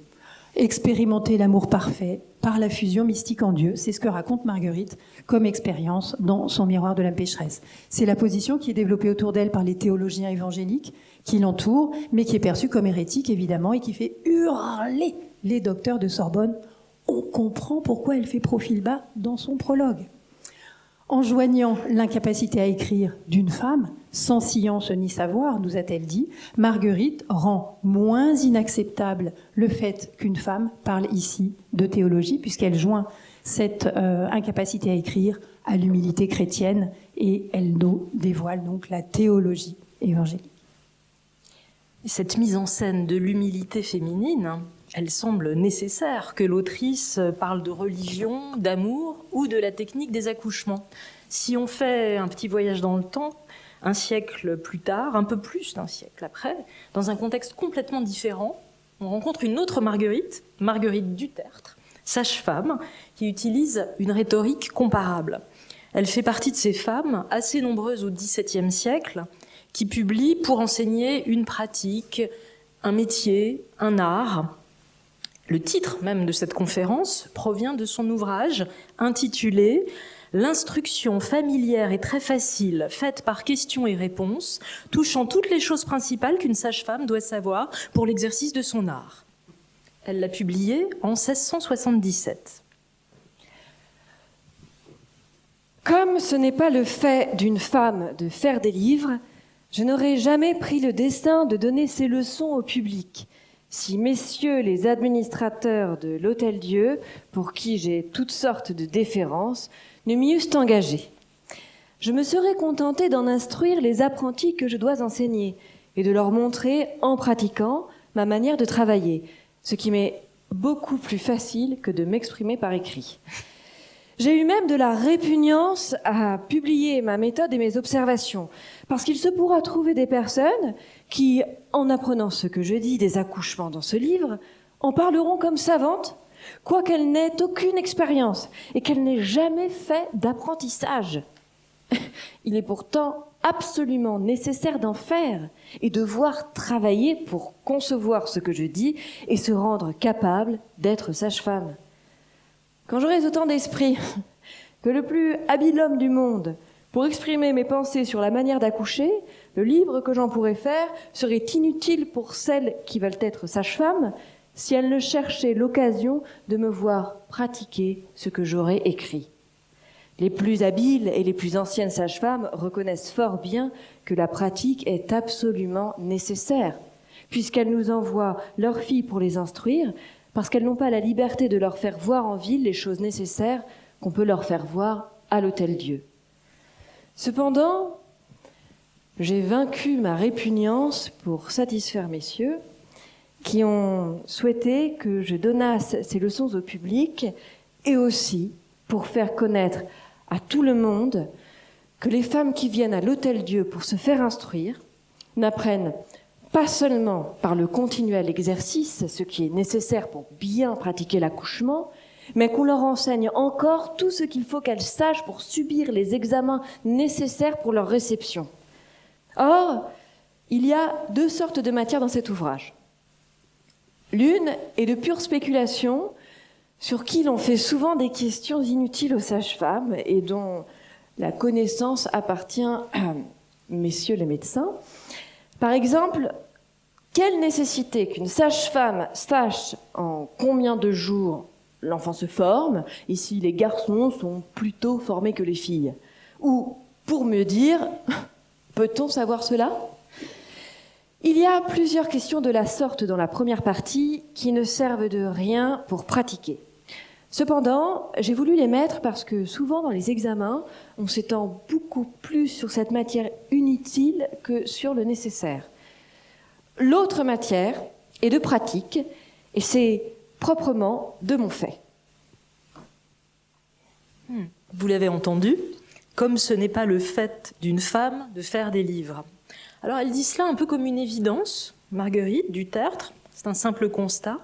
expérimenter l'amour parfait par la fusion mystique en Dieu. C'est ce que raconte Marguerite comme expérience dans son Miroir de l'âme pécheresse. C'est la position qui est développée autour d'elle par les théologiens évangéliques qui l'entourent, mais qui est perçue comme hérétique évidemment et qui fait hurler les docteurs de Sorbonne. On comprend pourquoi elle fait profil bas dans son prologue. En joignant l'incapacité à écrire d'une femme, sans science ni savoir, nous a-t-elle dit, Marguerite rend moins inacceptable le fait qu'une femme parle ici de théologie, puisqu'elle joint cette incapacité à écrire à l'humilité chrétienne et elle nous dévoile donc la théologie évangélique. Cette mise en scène de l'humilité féminine, elle semble nécessaire que l'autrice parle de religion, d'amour ou de la technique des accouchements. Si on fait un petit voyage dans le temps, un siècle plus tard, un peu plus d'un siècle après, dans un contexte complètement différent, on rencontre une autre Marguerite, Marguerite du Tertre, sage-femme, qui utilise une rhétorique comparable. Elle fait partie de ces femmes, assez nombreuses au XVIIe siècle, qui publient pour enseigner une pratique un métier, un art. Le titre même de cette conférence provient de son ouvrage intitulé « L'instruction familière est très facile, faite par questions et réponses, touchant toutes les choses principales qu'une sage-femme doit savoir pour l'exercice de son art ». Elle l'a publié en 1677. Comme ce n'est pas le fait d'une femme de faire des livres, je n'aurais jamais pris le dessein de donner ces leçons au public. Si messieurs les administrateurs de l'Hôtel-Dieu, pour qui j'ai toutes sortes de déférences, ne m'y eussent engagé. Je me serais contentée d'en instruire les apprentis que je dois enseigner et de leur montrer, en pratiquant, ma manière de travailler, ce qui m'est beaucoup plus facile que de m'exprimer par écrit. J'ai eu même de la répugnance à publier ma méthode et mes observations, parce qu'il se pourra trouver des personnes qui, en apprenant ce que je dis des accouchements dans ce livre, en parleront comme savantes, quoiqu'elles n'aient aucune expérience et qu'elles n'aient jamais fait d'apprentissage. Il est pourtant absolument nécessaire d'en faire et de voir travailler pour concevoir ce que je dis et se rendre capable d'être sage-femme. Quand j'aurai autant d'esprit que le plus habile homme du monde pour exprimer mes pensées sur la manière d'accoucher, le livre que j'en pourrais faire serait inutile pour celles qui veulent être sages-femmes si elles ne cherchaient l'occasion de me voir pratiquer ce que j'aurais écrit. Les plus habiles et les plus anciennes sages-femmes reconnaissent fort bien que la pratique est absolument nécessaire, puisqu'elles nous envoient leurs filles pour les instruire, parce qu'elles n'ont pas la liberté de leur faire voir en ville les choses nécessaires qu'on peut leur faire voir à l'Hôtel-Dieu. Cependant, j'ai vaincu ma répugnance pour satisfaire messieurs qui ont souhaité que je donnasse ces leçons au public et aussi pour faire connaître à tout le monde que les femmes qui viennent à l'Hôtel-Dieu pour se faire instruire n'apprennent pas seulement par le continuel exercice, ce qui est nécessaire pour bien pratiquer l'accouchement, mais qu'on leur enseigne encore tout ce qu'il faut qu'elles sachent pour subir les examens nécessaires pour leur réception. Or, il y a deux sortes de matières dans cet ouvrage. L'une est de pure spéculation, sur qui l'on fait souvent des questions inutiles aux sages-femmes et dont la connaissance appartient à messieurs les médecins. Par exemple, quelle nécessité qu'une sage-femme sache en combien de jours l'enfant se forme, et si les garçons sont plus tôt formés que les filles. Ou, pour mieux dire, peut-on savoir cela ? Il y a plusieurs questions de la sorte dans la première partie qui ne servent de rien pour pratiquer. Cependant, j'ai voulu les mettre parce que souvent dans les examens, on s'étend beaucoup plus sur cette matière inutile que sur le nécessaire. L'autre matière est de pratique et c'est proprement de mon fait. Vous l'avez entendu, comme ce n'est pas le fait d'une femme de faire des livres. Alors elle dit cela un peu comme une évidence, Marguerite du Tertre, c'est un simple constat.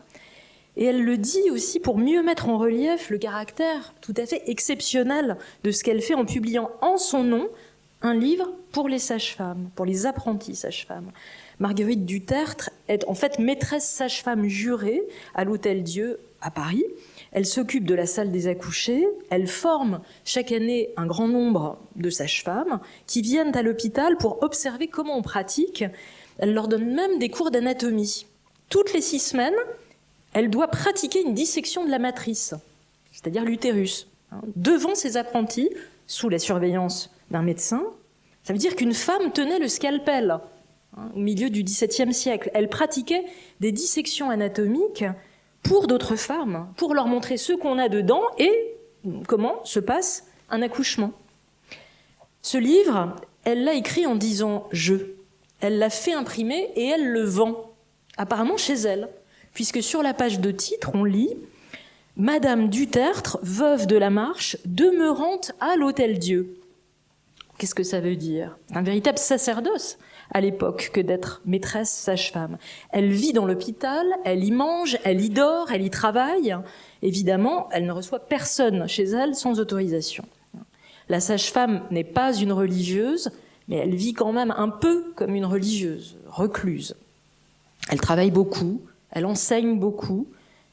Et elle le dit aussi pour mieux mettre en relief le caractère tout à fait exceptionnel de ce qu'elle fait en publiant en son nom un livre pour les sages-femmes, pour les apprentis sages-femmes. Marguerite du Tertre est en fait maîtresse sage-femme jurée à l'Hôtel-Dieu à Paris. Elle s'occupe de la salle des accouchés, elle forme chaque année un grand nombre de sages-femmes qui viennent à l'hôpital pour observer comment on pratique. Elle leur donne même des cours d'anatomie. Toutes les 6 semaines, elle doit pratiquer une dissection de la matrice, c'est-à-dire l'utérus, devant ses apprentis, sous la surveillance d'un médecin. Ça veut dire qu'une femme tenait le scalpel au milieu du XVIIe siècle. Elle pratiquait des dissections anatomiques pour d'autres femmes, pour leur montrer ce qu'on a dedans et comment se passe un accouchement. Ce livre, elle l'a écrit en disant « je ». Elle l'a fait imprimer et elle le vend, apparemment chez elle, puisque sur la page de titre, on lit « Madame du Tertre, veuve de la Marche, demeurant à l'Hôtel-Dieu ». Qu'est-ce que ça veut dire ? Un véritable sacerdoce à l'époque que d'être maîtresse sage-femme. Elle vit dans l'hôpital, elle y mange, elle y dort, elle y travaille. Évidemment, elle ne reçoit personne chez elle sans autorisation. La sage-femme n'est pas une religieuse, mais elle vit quand même un peu comme une religieuse, recluse. Elle travaille beaucoup, elle enseigne beaucoup,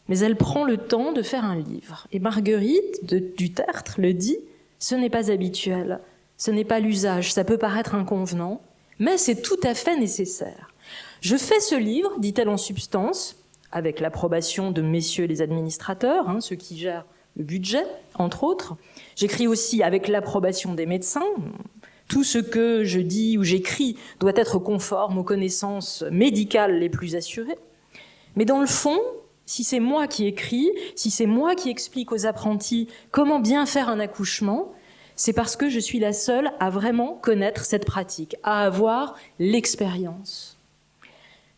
mais elle prend le temps de faire un livre. Et Marguerite du Tertre le dit, ce n'est pas habituel, ce n'est pas l'usage, ça peut paraître inconvenant, mais c'est tout à fait nécessaire. Je fais ce livre, dit-elle en substance, avec l'approbation de messieurs les administrateurs, ceux qui gèrent le budget, entre autres. J'écris aussi avec l'approbation des médecins. Tout ce que je dis ou j'écris doit être conforme aux connaissances médicales les plus assurées. Mais dans le fond, si c'est moi qui écris, si c'est moi qui explique aux apprentis comment bien faire un accouchement, c'est parce que je suis la seule à vraiment connaître cette pratique, à avoir l'expérience.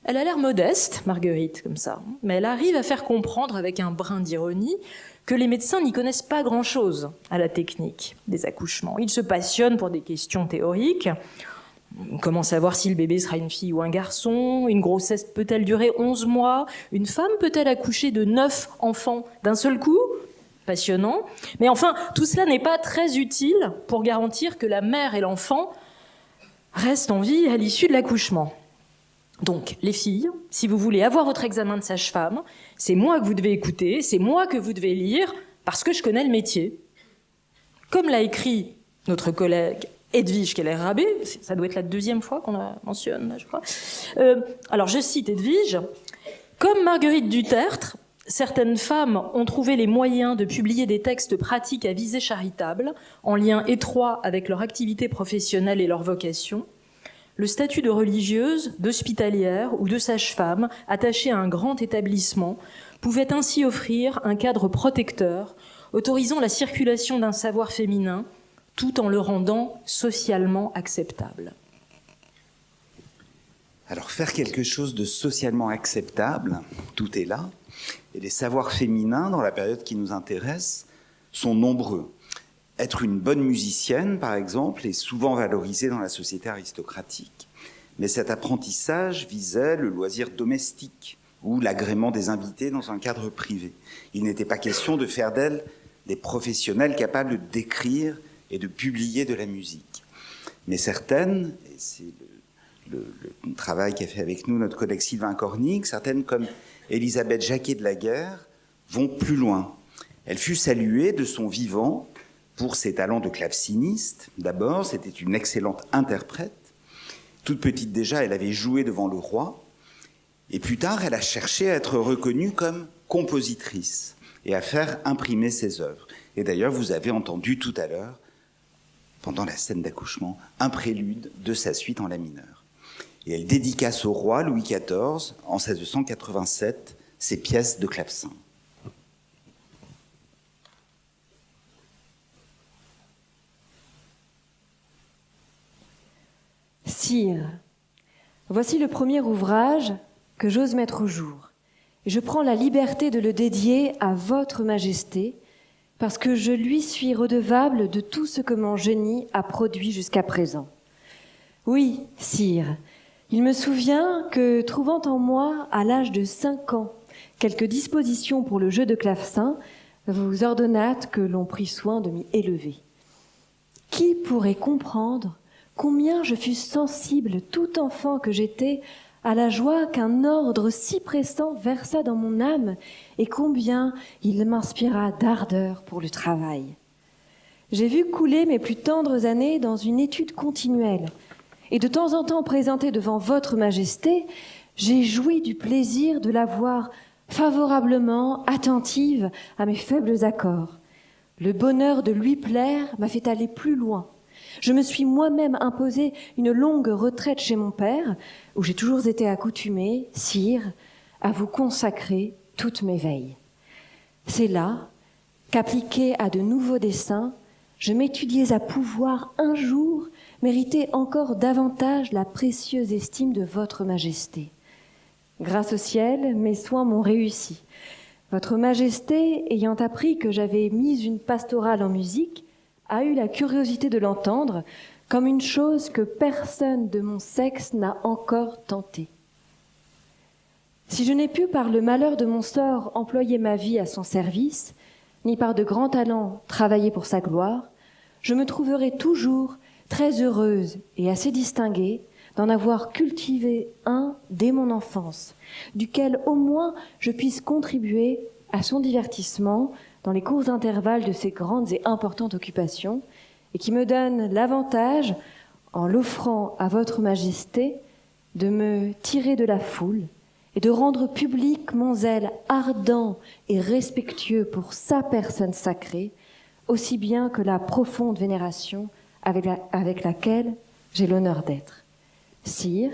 Elle a l'air modeste, Marguerite, comme ça, mais elle arrive à faire comprendre avec un brin d'ironie que les médecins n'y connaissent pas grand-chose à la technique des accouchements. Ils se passionnent pour des questions théoriques. Comment savoir si le bébé sera une fille ou un garçon? Une grossesse peut-elle durer 11 mois? Une femme peut-elle accoucher de 9 enfants d'un seul coup? Passionnant. Mais enfin, tout cela n'est pas très utile pour garantir que la mère et l'enfant restent en vie à l'issue de l'accouchement. Donc, les filles, si vous voulez avoir votre examen de sage-femme, c'est moi que vous devez écouter, c'est moi que vous devez lire, parce que je connais le métier. Comme l'a écrit notre collègue Edwige Keller-Rabé, ça doit être la deuxième fois qu'on la mentionne, je crois. Alors, je cite Edwige, « Comme Marguerite du Tertre, certaines femmes ont trouvé les moyens de publier des textes pratiques à visée charitable, en lien étroit avec leur activité professionnelle et leur vocation. Le statut de religieuse, d'hospitalière ou de sage-femme attachée à un grand établissement pouvait ainsi offrir un cadre protecteur, autorisant la circulation d'un savoir féminin, tout en le rendant socialement acceptable. » Alors, faire quelque chose de socialement acceptable, tout est là. Et les savoirs féminins, dans la période qui nous intéresse, sont nombreux. Être une bonne musicienne, par exemple, est souvent valorisé dans la société aristocratique. Mais cet apprentissage visait le loisir domestique ou l'agrément des invités dans un cadre privé. Il n'était pas question de faire d'elles des professionnels capables d'écrire et de publier de la musique. Mais certaines, et c'est le travail qu'a fait avec nous notre collègue Sylvain Cornic, certaines comme Élisabeth Jacquet de la Guerre vont plus loin. Elle fut saluée de son vivant pour ses talents de claveciniste. D'abord, c'était une excellente interprète. Toute petite déjà, elle avait joué devant le roi. Et plus tard, elle a cherché à être reconnue comme compositrice et à faire imprimer ses œuvres. Et d'ailleurs, vous avez entendu tout à l'heure, pendant la scène d'accouchement, un prélude de sa suite en la mineur. Et elle dédicace au roi Louis XIV, en 1687, ses pièces de clavecin. Sire, voici le premier ouvrage que j'ose mettre au jour. Et je prends la liberté de le dédier à votre Majesté, parce que je lui suis redevable de tout ce que mon génie a produit jusqu'à présent. Oui, sire, il me souvient que, trouvant en moi, à l'âge de 5 ans, quelques dispositions pour le jeu de clavecin, vous ordonnâtes que l'on prît soin de m'y élever. Qui pourrait comprendre combien je fus sensible, tout enfant que j'étais, à la joie qu'un ordre si pressant versa dans mon âme et combien il m'inspira d'ardeur pour le travail. J'ai vu couler mes plus tendres années dans une étude continuelle et de temps en temps présentée devant votre Majesté, j'ai joui du plaisir de la voir favorablement attentive à mes faibles accords. Le bonheur de lui plaire m'a fait aller plus loin. Je me suis moi-même imposé une longue retraite chez mon père, où j'ai toujours été accoutumée, sire, à vous consacrer toutes mes veilles. C'est là qu'appliquée à de nouveaux dessins, je m'étudiais à pouvoir un jour mériter encore davantage la précieuse estime de votre Majesté. Grâce au ciel, mes soins m'ont réussi. Votre Majesté, ayant appris que j'avais mis une pastorale en musique, a eu la curiosité de l'entendre comme une chose que personne de mon sexe n'a encore tenté. Si je n'ai pu, par le malheur de mon sort, employer ma vie à son service, ni par de grands talents travailler pour sa gloire, je me trouverai toujours très heureuse et assez distinguée d'en avoir cultivé un dès mon enfance, duquel au moins je puisse contribuer à son divertissement dans les courts intervalles de ses grandes et importantes occupations, et qui me donne l'avantage, en l'offrant à votre majesté, de me tirer de la foule et de rendre public mon zèle ardent et respectueux pour sa personne sacrée, aussi bien que la profonde vénération avec laquelle j'ai l'honneur d'être. Sire,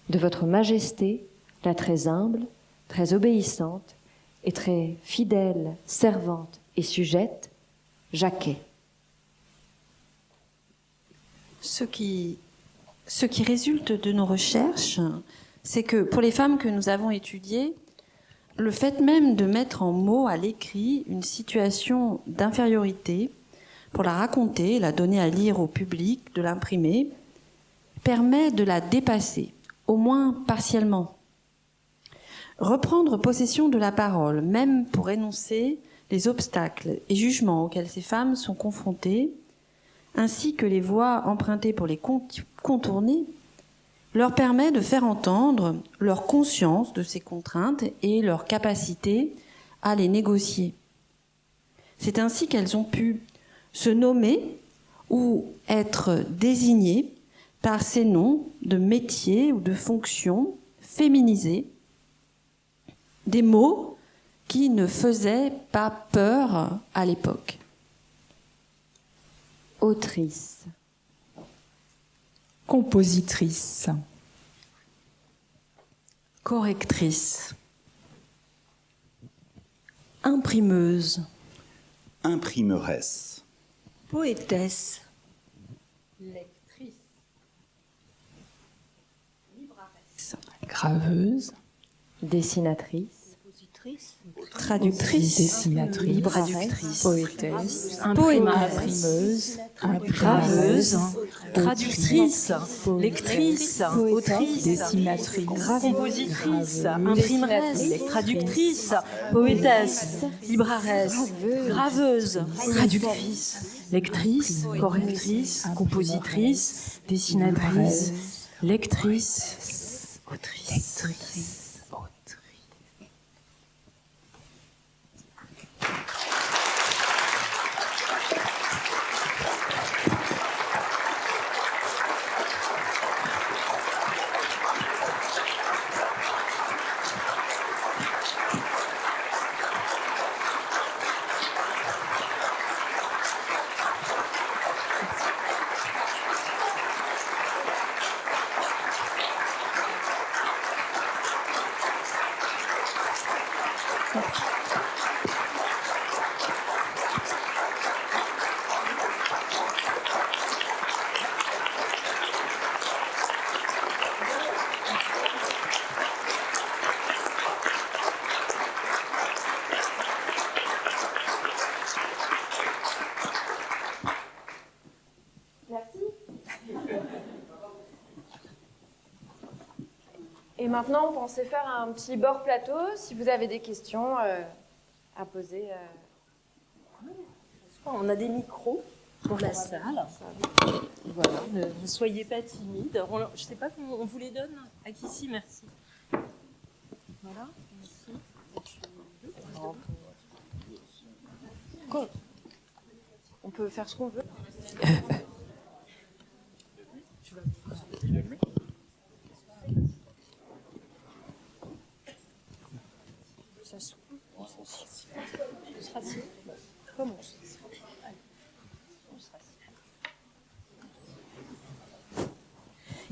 de votre majesté, la très humble, très obéissante et très fidèle servante et sujette, Jacquet. Ce qui résulte de nos recherches, c'est que pour les femmes que nous avons étudiées, le fait même de mettre en mots à l'écrit une situation d'infériorité, pour la raconter, la donner à lire au public, de l'imprimer, permet de la dépasser, au moins partiellement. Reprendre possession de la parole, même pour énoncer les obstacles et jugements auxquels ces femmes sont confrontées, ainsi que les voies empruntées pour les contourner, leur permet de faire entendre leur conscience de ces contraintes et leur capacité à les négocier. C'est ainsi qu'elles ont pu se nommer ou être désignées par ces noms de métiers ou de fonctions féminisés, des mots qui ne faisaient pas peur à l'époque. Autrice, compositrice, correctrice, Imprimeuse, Imprimeresse, Poétesse, graveuse, dessinatrice, traductrice, dessinatrice, libraductrice, poétesse, Imprimeuse, graveuse, traductrice, lectrice, autrice, dessinatrice, compositrice, imprimeresse, traductrice, poétesse, libraresse, graveuse, traductrice, lectrice, correctrice, compositrice, dessinatrice, lectrice, autrice. Et maintenant, on pensait faire un petit bord plateau, si vous avez des questions à poser. On a des micros pour la salle. Voilà, ne soyez pas timides. Je ne sais pas comment on vous les donne. À qui ici, merci. Voilà, ici. On peut faire ce qu'on veut.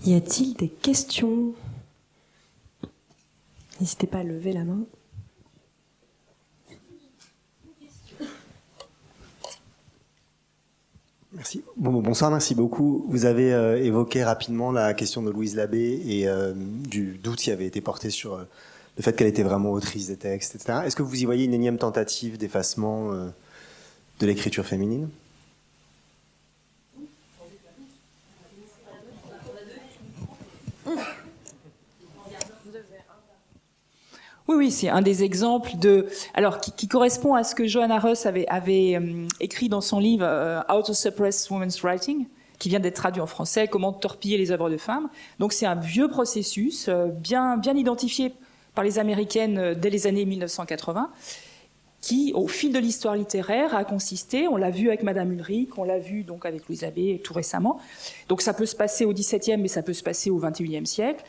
y a-t-il des questions? N'hésitez pas à lever la main. Merci. Bonsoir, merci beaucoup. Vous avez évoqué rapidement la question de Louise Labbé et du doute qui avait été porté sur le fait qu'elle était vraiment autrice des textes, etc. Est-ce que vous y voyez une énième tentative d'effacement de l'écriture féminine ? Oui, c'est un des exemples qui correspond à ce que Johanna Russ avait écrit dans son livre How to Suppress Women's Writing, qui vient d'être traduit en français, Comment torpiller les œuvres de femmes. Donc c'est un vieux processus, bien identifié par les Américaines dès les années 1980, qui, au fil de l'histoire littéraire, a consisté, on l'a vu avec Madame Ulrich, on l'a vu donc avec Louise Abbé tout récemment, donc ça peut se passer au XVIIe, mais ça peut se passer au XXIe siècle,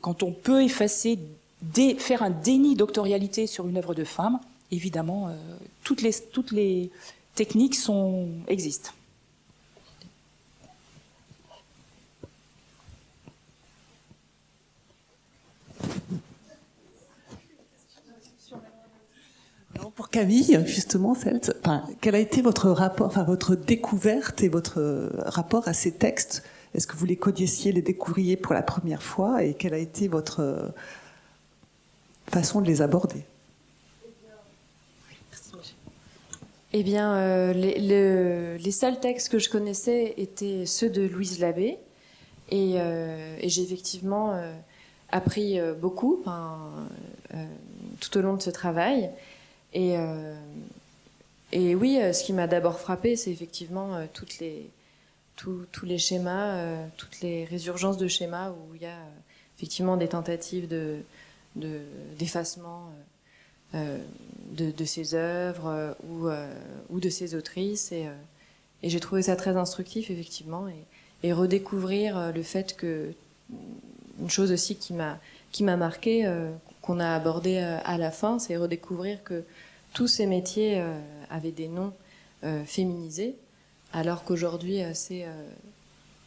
quand on peut faire un déni doctorialité sur une œuvre de femme, évidemment, toutes les techniques existent. Pour Camille, justement, quel a été votre rapport, votre découverte et votre rapport à ces textes? Est-ce que vous les connaissiez, les découvriez pour la première fois, et quelle a été votre façon de les aborder? Eh bien, les seuls textes que je connaissais étaient ceux de Louise Labbé, et j'ai effectivement appris beaucoup tout au long de ce travail. Et oui, ce qui m'a d'abord frappée, c'est effectivement tous les schémas, toutes les résurgences de schémas où il y a effectivement des tentatives d'effacement de ces œuvres ou de ces autrices. Et j'ai trouvé ça très instructif, effectivement, et redécouvrir le fait que, une chose aussi qui m'a marquée, qu'on a abordé à la fin, c'est redécouvrir que tous ces métiers avaient des noms féminisés, alors qu'aujourd'hui c'est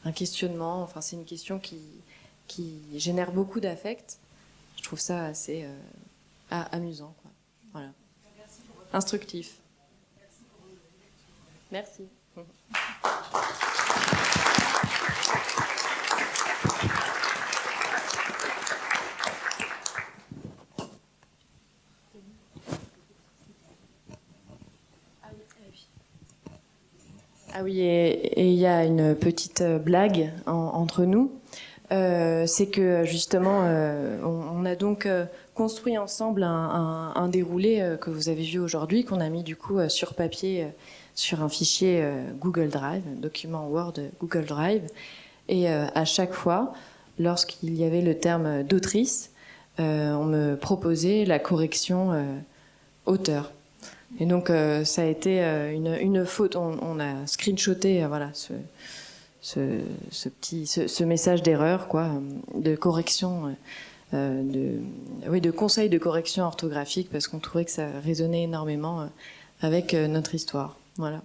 un questionnement, c'est une question qui génère beaucoup d'affect. Je trouve ça assez amusant, quoi. Voilà. Instructif. Merci. Ah oui, et il y a une petite blague entre nous. C'est que justement, on a donc construit ensemble un déroulé que vous avez vu aujourd'hui, qu'on a mis du coup sur papier, sur un fichier Google Drive, un document Word Google Drive. Et à chaque fois, lorsqu'il y avait le terme d'autrice, on me proposait la correction auteur. Et donc ça a été une faute. On a screenshoté ce message d'erreur, quoi, de correction, de conseil de correction orthographique, parce qu'on trouvait que ça résonnait énormément avec notre histoire. Voilà.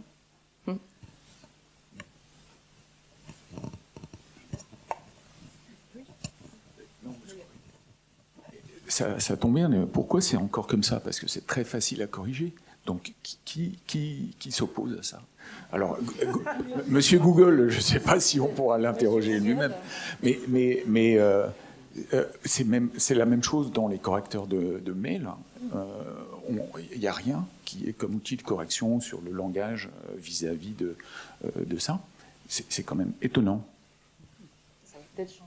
Ça tombe bien, mais pourquoi c'est encore comme ça? Parce que c'est très facile à corriger. Donc, qui s'oppose à ça? Alors, Monsieur Google, je ne sais pas si on pourra l'interroger lui-même, mais c'est la même chose dans les correcteurs de mail. Il n'y a rien qui est comme outil de correction sur le langage vis-à-vis de ça. C'est quand même étonnant. Ça va peut-être changer.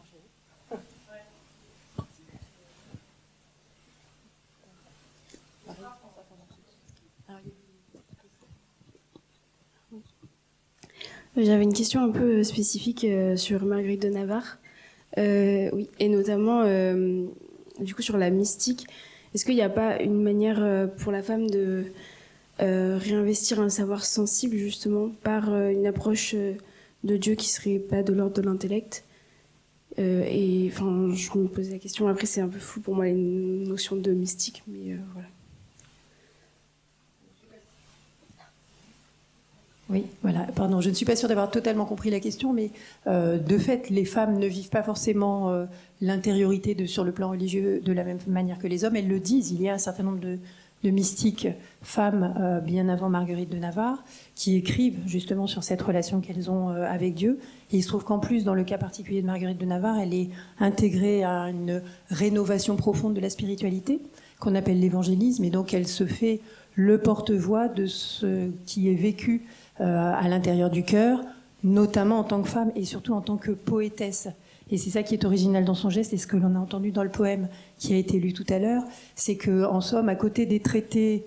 J'avais une question un peu spécifique sur Marguerite de Navarre, oui, et notamment du coup sur la mystique. Est-ce qu'il n'y a pas une manière pour la femme de réinvestir un savoir sensible justement par une approche de Dieu qui serait pas de l'ordre de l'intellect? Et enfin, je me posais la question. Après, c'est un peu flou pour moi les notions de mystique, mais voilà. Oui, voilà. Pardon, je ne suis pas sûre d'avoir totalement compris la question, mais de fait, les femmes ne vivent pas forcément l'intériorité sur le plan religieux de la même manière que les hommes. Elles le disent. Il y a un certain nombre de mystiques femmes, bien avant Marguerite de Navarre, qui écrivent justement sur cette relation qu'elles ont avec Dieu. Et il se trouve qu'en plus, dans le cas particulier de Marguerite de Navarre, elle est intégrée à une rénovation profonde de la spiritualité, qu'on appelle l'évangélisme, et donc elle se fait le porte-voix de ce qui est vécu à l'intérieur du cœur, notamment en tant que femme et surtout en tant que poétesse. Et c'est ça qui est original dans son geste, et ce que l'on a entendu dans le poème qui a été lu tout à l'heure, c'est qu'en somme, à côté des traités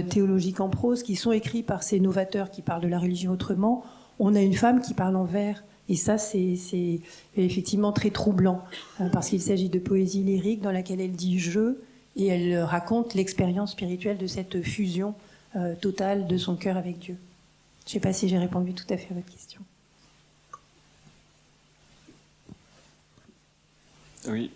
théologiques en prose qui sont écrits par ces novateurs qui parlent de la religion autrement, on a une femme qui parle en vers. Et ça, c'est effectivement très troublant, parce qu'il s'agit de poésie lyrique dans laquelle elle dit « je », et elle raconte l'expérience spirituelle de cette fusion totale de son cœur avec Dieu. Je ne sais pas si j'ai répondu tout à fait à votre question. Oui,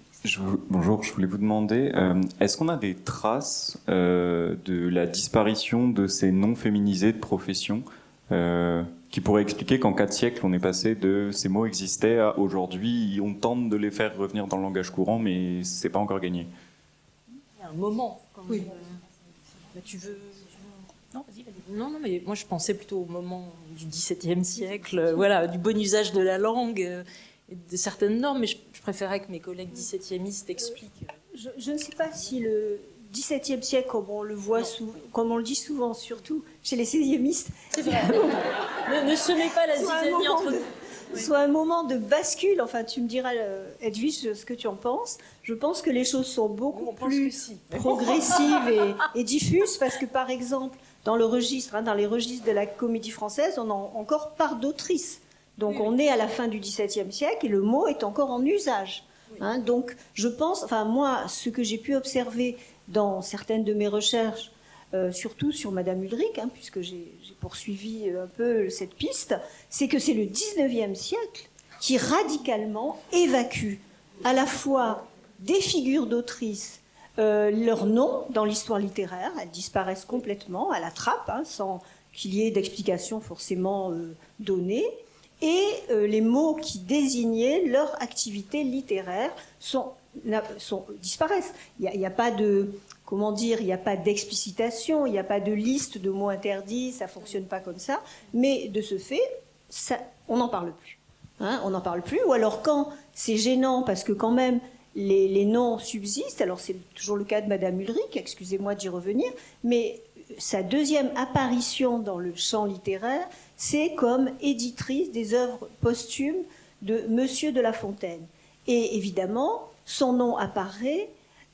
bonjour, je voulais vous demander, est-ce qu'on a des traces de la disparition de ces noms féminisés de profession qui pourraient expliquer qu'en 4 siècles, on est passé de ces mots existaient à aujourd'hui, on tente de les faire revenir dans le langage courant, mais c'est pas encore gagné. Il y a un moment. Oui. Tu veux... Non, vas-y. Non, mais moi je pensais plutôt au moment du XVIIe siècle, voilà, du bon usage de la langue, et de certaines normes, mais je préférais que mes collègues XVIIemistes expliquent. Je ne sais pas si le XVIIe siècle, comme on le voit, comme on le dit souvent, surtout chez les XVIemistes, c'est vrai. ne semez pas la zizanie entre nous. Soit un moment de bascule, enfin tu me diras, Edwige, ce que tu en penses. Je pense que les choses sont beaucoup plus progressives et diffuses, parce que par exemple, dans le registre, dans les registres de la Comédie Française, on a encore part d'autrice. Donc on est à la fin du XVIIe siècle et le mot est encore en usage. Donc je pense, enfin moi, ce que j'ai pu observer dans certaines de mes recherches, surtout sur Madame Ulrich, puisque j'ai poursuivi un peu cette piste, c'est que c'est le XIXe siècle qui radicalement évacue à la fois des figures d'autrices, leurs noms dans l'histoire littéraire, elles disparaissent complètement à la trappe, sans qu'il y ait d'explication forcément donnée, et les mots qui désignaient leur activité littéraire disparaissent. Il n'y a pas de... Comment dire, il n'y a pas d'explicitation, il n'y a pas de liste de mots interdits, ça ne fonctionne pas comme ça, mais de ce fait, on n'en parle plus. On n'en parle plus, ou alors quand c'est gênant, parce que quand même les noms subsistent, alors c'est toujours le cas de Madame Ulrich, excusez-moi d'y revenir, mais sa deuxième apparition dans le champ littéraire, c'est comme éditrice des œuvres posthumes de Monsieur de La Fontaine. Et évidemment, son nom apparaît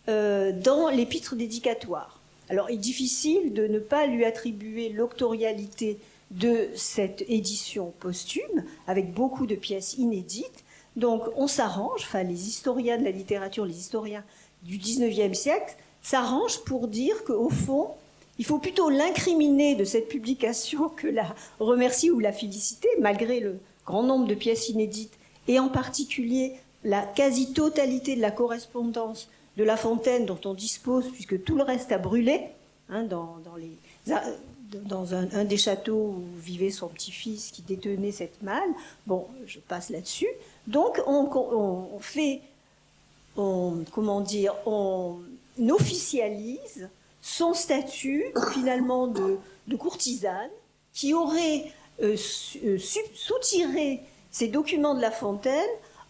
dans l'épître dédicatoire. Alors, il est difficile de ne pas lui attribuer l'auctorialité de cette édition posthume, avec beaucoup de pièces inédites. Donc, on s'arrange, enfin, les historiens de la littérature, les historiens du XIXe siècle, s'arrangent pour dire qu'au fond, il faut plutôt l'incriminer de cette publication que la remercier ou la féliciter, malgré le grand nombre de pièces inédites, et en particulier la quasi-totalité de la correspondance de La Fontaine dont on dispose, puisque tout le reste a brûlé, dans un des châteaux où vivait son petit-fils qui détenait cette malle. Bon, je passe là-dessus. Donc, on officialise son statut, finalement, de courtisane, qui aurait soutiré ces documents de La Fontaine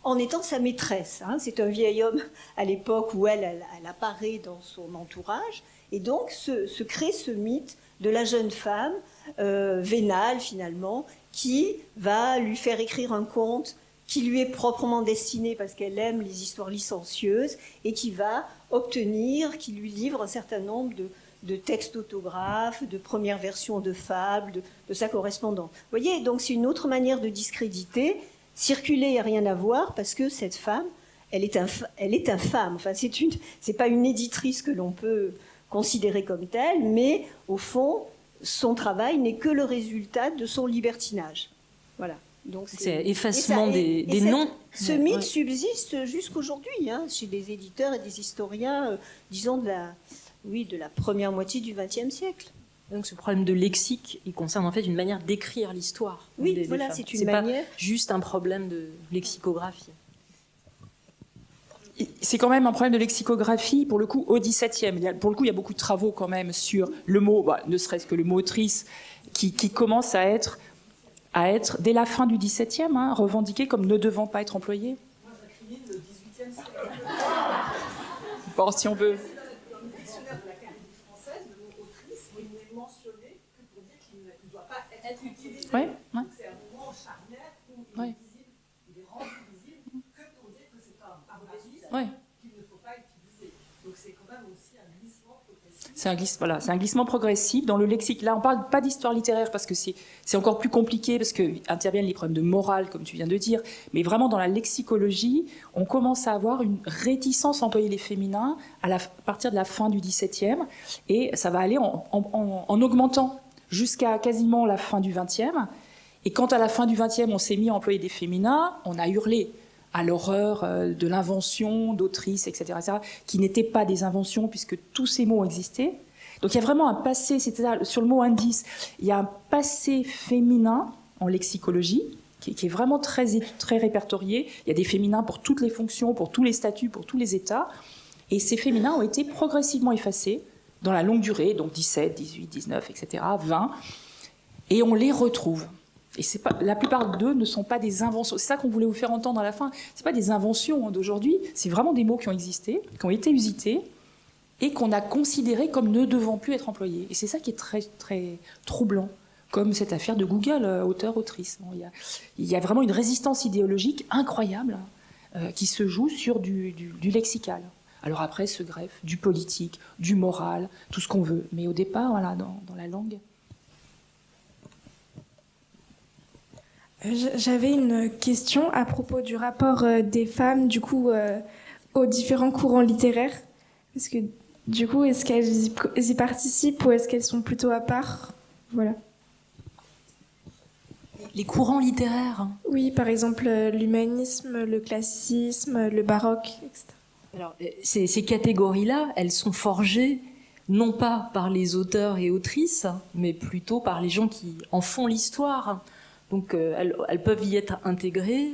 en étant sa maîtresse. C'est un vieil homme à l'époque où elle apparaît dans son entourage. Et donc se crée ce mythe de la jeune femme, vénale finalement, qui va lui faire écrire un conte qui lui est proprement destiné parce qu'elle aime les histoires licencieuses et qui va obtenir, qui lui livre un certain nombre de textes autographes, de premières versions de fables, de sa correspondance. Vous voyez, donc c'est une autre manière de discréditer. Circuler, il n'y a rien à voir, parce que cette femme, elle est infâme. Enfin, c'est pas une éditrice que l'on peut considérer comme telle, mais au fond, son travail n'est que le résultat de son libertinage. Voilà. Donc c'est effacement des noms. Ce mythe subsiste jusqu'aujourd'hui, chez des éditeurs et des historiens, disons de la première moitié du XXe siècle. Donc ce problème de lexique, il concerne en fait une manière d'écrire l'histoire. Oui, voilà, c'est une manière. Pas juste un problème de lexicographie. C'est quand même un problème de lexicographie, pour le coup, au XVIIe. Pour le coup, il y a beaucoup de travaux quand même sur le mot, ne serait-ce que le mot autrice, qui commence à être, dès la fin du XVIIe, revendiqué comme ne devant pas être employé. Moi, j'incrimine le XVIIIe siècle. Bon, si on veut. Ouais. C'est un moment charnière où il est visible, il est rendu visible que pour dire que c'est un mot qu'il ne faut pas utiliser. Donc c'est quand même aussi un glissement progressif. C'est un glissement progressif dans le lexique. Là, on ne parle pas d'histoire littéraire parce que c'est encore plus compliqué, parce qu'interviennent les problèmes de morale, comme tu viens de dire. Mais vraiment, dans la lexicologie, on commence à avoir une réticence à employer les féminins à partir de la fin du XVIIe. Et ça va aller en augmentant jusqu'à quasiment la fin du XXe. Et quand à la fin du XXe, on s'est mis à employer des féminins, on a hurlé à l'horreur de l'invention d'autrices, etc., qui n'étaient pas des inventions puisque tous ces mots existaient. Donc il y a vraiment un passé, c'est-à-dire sur le mot indice, il y a un passé féminin en lexicologie qui est vraiment très répertorié. Il y a des féminins pour toutes les fonctions, pour tous les statuts, pour tous les états. Et ces féminins ont été progressivement effacés dans la longue durée, donc 17, 18, 19, etc., 20, et on les retrouve. Et la plupart d'eux ne sont pas des inventions. C'est ça qu'on voulait vous faire entendre à la fin. Ce pas des inventions d'aujourd'hui, c'est vraiment des mots qui ont existé, qui ont été usités, et qu'on a considérés comme ne devant plus être employés. Et c'est ça qui est très, très troublant, comme cette affaire de Google, auteur-autrice. Bon, il y a vraiment une résistance idéologique incroyable qui se joue sur du lexical. Alors après se greffe du politique, du moral, tout ce qu'on veut. Mais au départ, voilà, dans la langue... J'avais une question à propos du rapport des femmes, du coup, aux différents courants littéraires. Parce que, du coup, est-ce qu'elles y participent ou est-ce qu'elles sont plutôt à part? Voilà. Les courants littéraires? Oui, par exemple, l'humanisme, le classicisme, le baroque, etc. Alors, ces catégories-là, elles sont forgées non pas par les auteurs et autrices, mais plutôt par les gens qui en font l'histoire. Donc elles peuvent y être intégrées.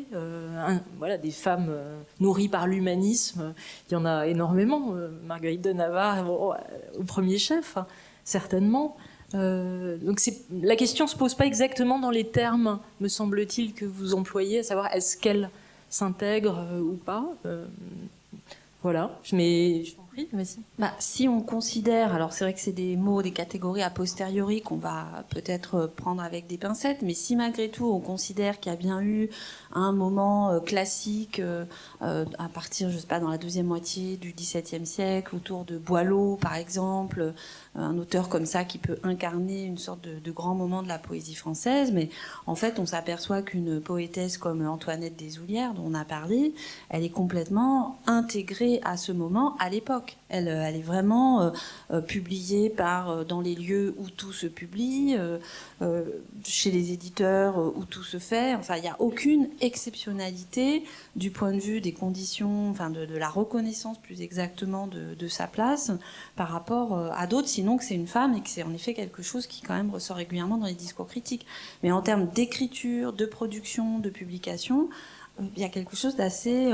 Voilà, des femmes nourries par l'humanisme, il y en a énormément. Marguerite de Navarre au premier chef, certainement. Donc la question ne se pose pas exactement dans les termes, me semble-t-il, que vous employez, à savoir est-ce qu'elle s'intègre ou pas. Voilà, mais je t'en prie, vas-y. Si on considère, alors c'est vrai que c'est des mots, des catégories a posteriori qu'on va peut-être prendre avec des pincettes, mais si malgré tout on considère qu'il y a bien eu un moment classique à partir, je sais pas, dans la deuxième moitié du XVIIe siècle, autour de Boileau par exemple, un auteur comme ça qui peut incarner une sorte de grand moment de la poésie française, mais en fait on s'aperçoit qu'une poétesse comme Antoinette des Oullières, dont on a parlé, elle est complètement intégrée à ce moment à l'époque. Elle est vraiment publiée dans les lieux où tout se publie, chez les éditeurs où tout se fait. Enfin, il n'y a aucune exceptionnalité du point de vue des conditions, enfin de la reconnaissance plus exactement de sa place par rapport à d'autres, sinon que c'est une femme et que c'est en effet quelque chose qui quand même ressort régulièrement dans les discours critiques. Mais en termes d'écriture, de production, de publication, il y a quelque chose d'assez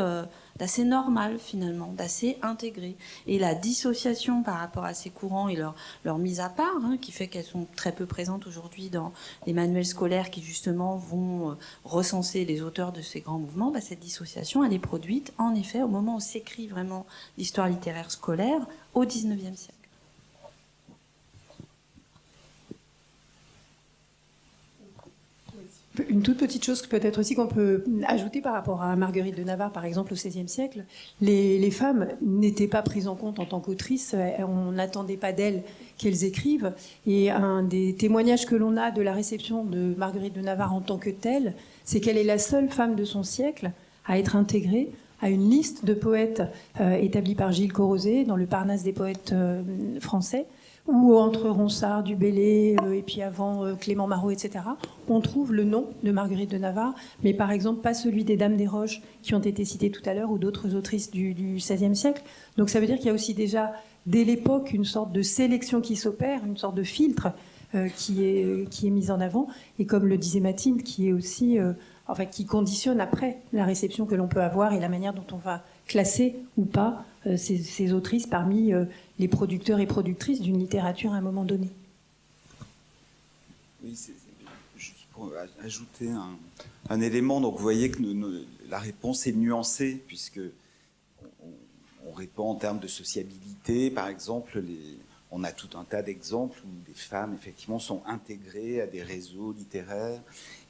normal finalement, d'assez intégré. Et la dissociation par rapport à ces courants et leur mise à part, qui fait qu'elles sont très peu présentes aujourd'hui dans les manuels scolaires qui justement vont recenser les auteurs de ces grands mouvements, cette dissociation elle est produite en effet au moment où s'écrit vraiment l'histoire littéraire scolaire au XIXe siècle. Une toute petite chose peut-être aussi qu'on peut ajouter par rapport à Marguerite de Navarre, par exemple, au XVIe siècle, les femmes n'étaient pas prises en compte en tant qu'autrices, on n'attendait pas d'elles qu'elles écrivent, et un des témoignages que l'on a de la réception de Marguerite de Navarre en tant que telle, c'est qu'elle est la seule femme de son siècle à être intégrée à une liste de poètes établie par Gilles Corrozet dans le Parnasse des poètes français, où entre Ronsard, Du Bellay, et puis avant Clément Marot, etc., on trouve le nom de Marguerite de Navarre, mais par exemple pas celui des Dames des Roches qui ont été citées tout à l'heure, ou d'autres autrices du XVIe siècle. Donc ça veut dire qu'il y a aussi déjà, dès l'époque, une sorte de sélection qui s'opère, une sorte de filtre qui est mise en avant, et comme le disait Mathilde, qui est aussi... qui conditionne après la réception que l'on peut avoir et la manière dont on va classer ou pas ces autrices parmi les producteurs et productrices d'une littérature à un moment donné. Oui, juste pour ajouter un élément, donc vous voyez que la réponse est nuancée, puisque on répond en termes de sociabilité, par exemple, on a tout un tas d'exemples où des femmes, effectivement, sont intégrées à des réseaux littéraires.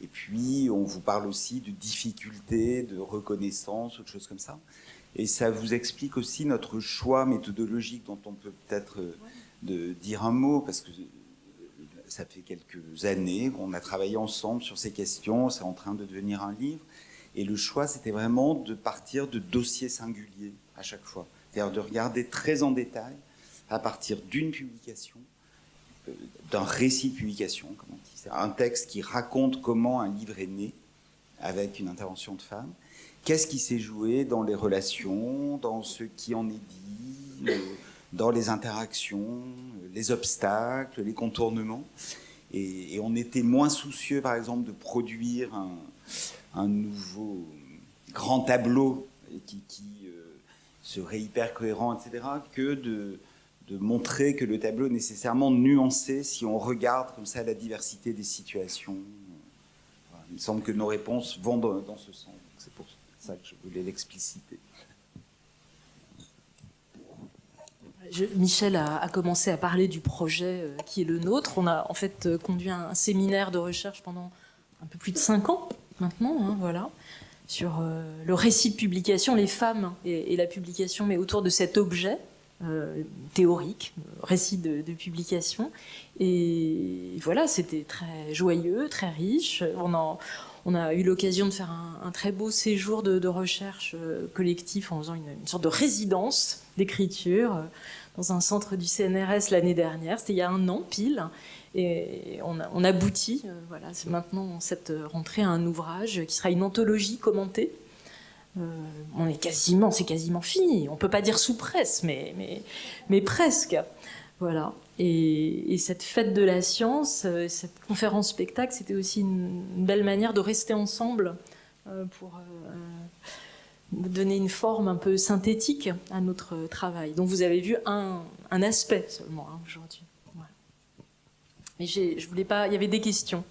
Et puis, on vous parle aussi de difficultés, de reconnaissance, ou de choses comme ça. Et ça vous explique aussi notre choix méthodologique dont on peut peut-être de dire un mot, parce que ça fait quelques années qu'on a travaillé ensemble sur ces questions, c'est en train de devenir un livre. Et le choix, c'était vraiment de partir de dossiers singuliers à chaque fois. C'est-à-dire de regarder très en détail, à partir d'une publication, d'un récit de publication, comme on dit. C'est un texte qui raconte comment un livre est né, avec une intervention de femme. Qu'est-ce qui s'est joué dans les relations, dans ce qui en est dit, dans les interactions, les obstacles, les contournements. Et on était moins soucieux, par exemple, de produire un nouveau grand tableau qui serait hyper cohérent, etc., que de montrer que le tableau est nécessairement nuancé si on regarde comme ça la diversité des situations. Voilà. Il me semble que nos réponses vont dans ce sens. C'est pour ça que je voulais l'expliciter. Michel a commencé à parler du projet qui est le nôtre. On a en fait conduit un séminaire de recherche pendant un peu plus de 5 ans maintenant, hein, voilà, sur le récit de publication, les femmes et la publication, mais autour de cet objet théorique, récit de publication. Et voilà, c'était très joyeux, très riche. On a eu l'occasion de faire un très beau séjour de recherche collectif en faisant une sorte de résidence d'écriture dans un centre du CNRS l'année dernière. C'était il y a 1 an pile. Et on aboutit, voilà, c'est maintenant cette rentrée à un ouvrage qui sera une anthologie commentée. C'est quasiment fini. On peut pas dire sous presse, mais presque. Voilà. Et cette fête de la science, cette conférence spectacle, c'était aussi une belle manière de rester ensemble pour donner une forme un peu synthétique à notre travail. Donc vous avez vu un aspect seulement hein, aujourd'hui. Voilà. Mais je voulais pas. Il y avait des questions.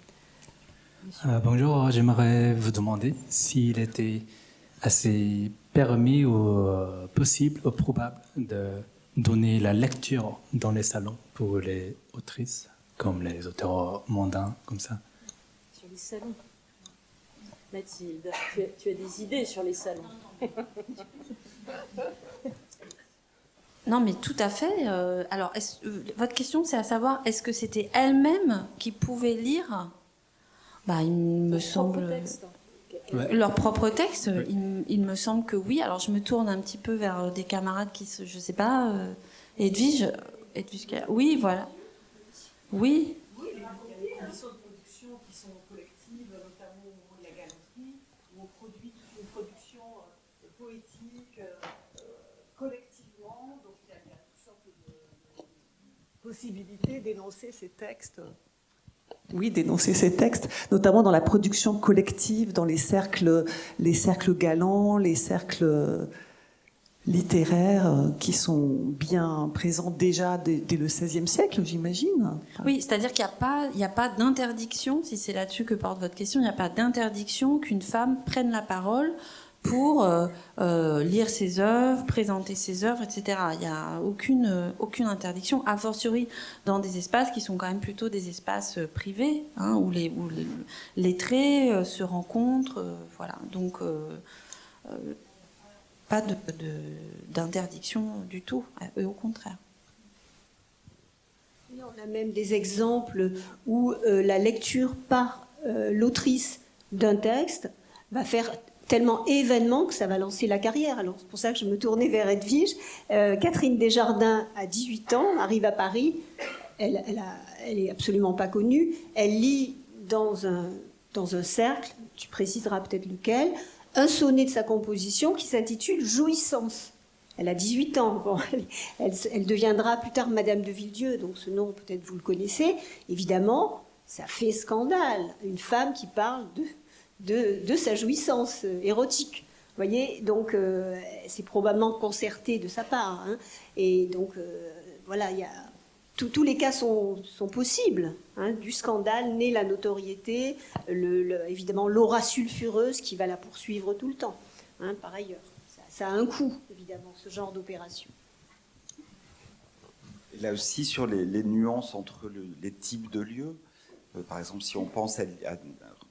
Bonjour, j'aimerais vous demander s'il était assez permis ou possible ou probable de donner la lecture dans les salons pour les autrices, comme les auteurs mondains, comme ça. Sur les salons. Mathilde, tu as des idées sur les salons. Non, mais tout à fait. Alors, votre question, c'est à savoir, est-ce que c'était elles-mêmes qui pouvaient lire ? Il me semble... Leur propre texte, il me semble que oui. Alors je me tourne un petit peu vers des camarades qui, je sais pas, Edwige, oui, voilà. Oui. Il y a des conditions de production qui sont collectives, notamment la galanterie, où on produit toute une production poétique collectivement. Donc il y a toutes sortes de possibilités d'énoncer ces textes. Oui, d'énoncer ces textes, notamment dans la production collective, dans les cercles galants, les cercles littéraires qui sont bien présents déjà dès le XVIe siècle, j'imagine. Oui, c'est-à-dire qu'il n'y a pas d'interdiction, si c'est là-dessus que porte votre question, il n'y a pas d'interdiction qu'une femme prenne la parole pour lire ses œuvres, présenter ses œuvres, etc. Il n'y a aucune interdiction, a fortiori dans des espaces qui sont quand même plutôt des espaces privés, hein, où les lettrés se rencontrent, voilà. Donc, pas d'interdiction du tout, au contraire. On a même des exemples où la lecture par l'autrice d'un texte va faire tellement événement que ça va lancer la carrière. Alors c'est pour ça que je me tournais vers Edwige. Catherine Desjardins, à 18 ans, arrive à Paris. Elle est absolument pas connue. Elle lit dans un cercle, tu préciseras peut-être lequel, un sonnet de sa composition qui s'intitule « Jouissance ». Elle a 18 ans. Bon, elle deviendra plus tard Madame de Villedieu, donc ce nom, peut-être vous le connaissez. Évidemment, ça fait scandale. Une femme qui parle de sa jouissance érotique. Vous voyez, donc c'est probablement concerté de sa part. Hein. Et donc, voilà, tous les cas sont possibles. Hein. Du scandale naît la notoriété, évidemment l'aura sulfureuse qui va la poursuivre tout le temps, hein, par ailleurs. Ça a un coût, évidemment, ce genre d'opération. Là aussi, sur les nuances entre les types de lieux, par exemple, si on pense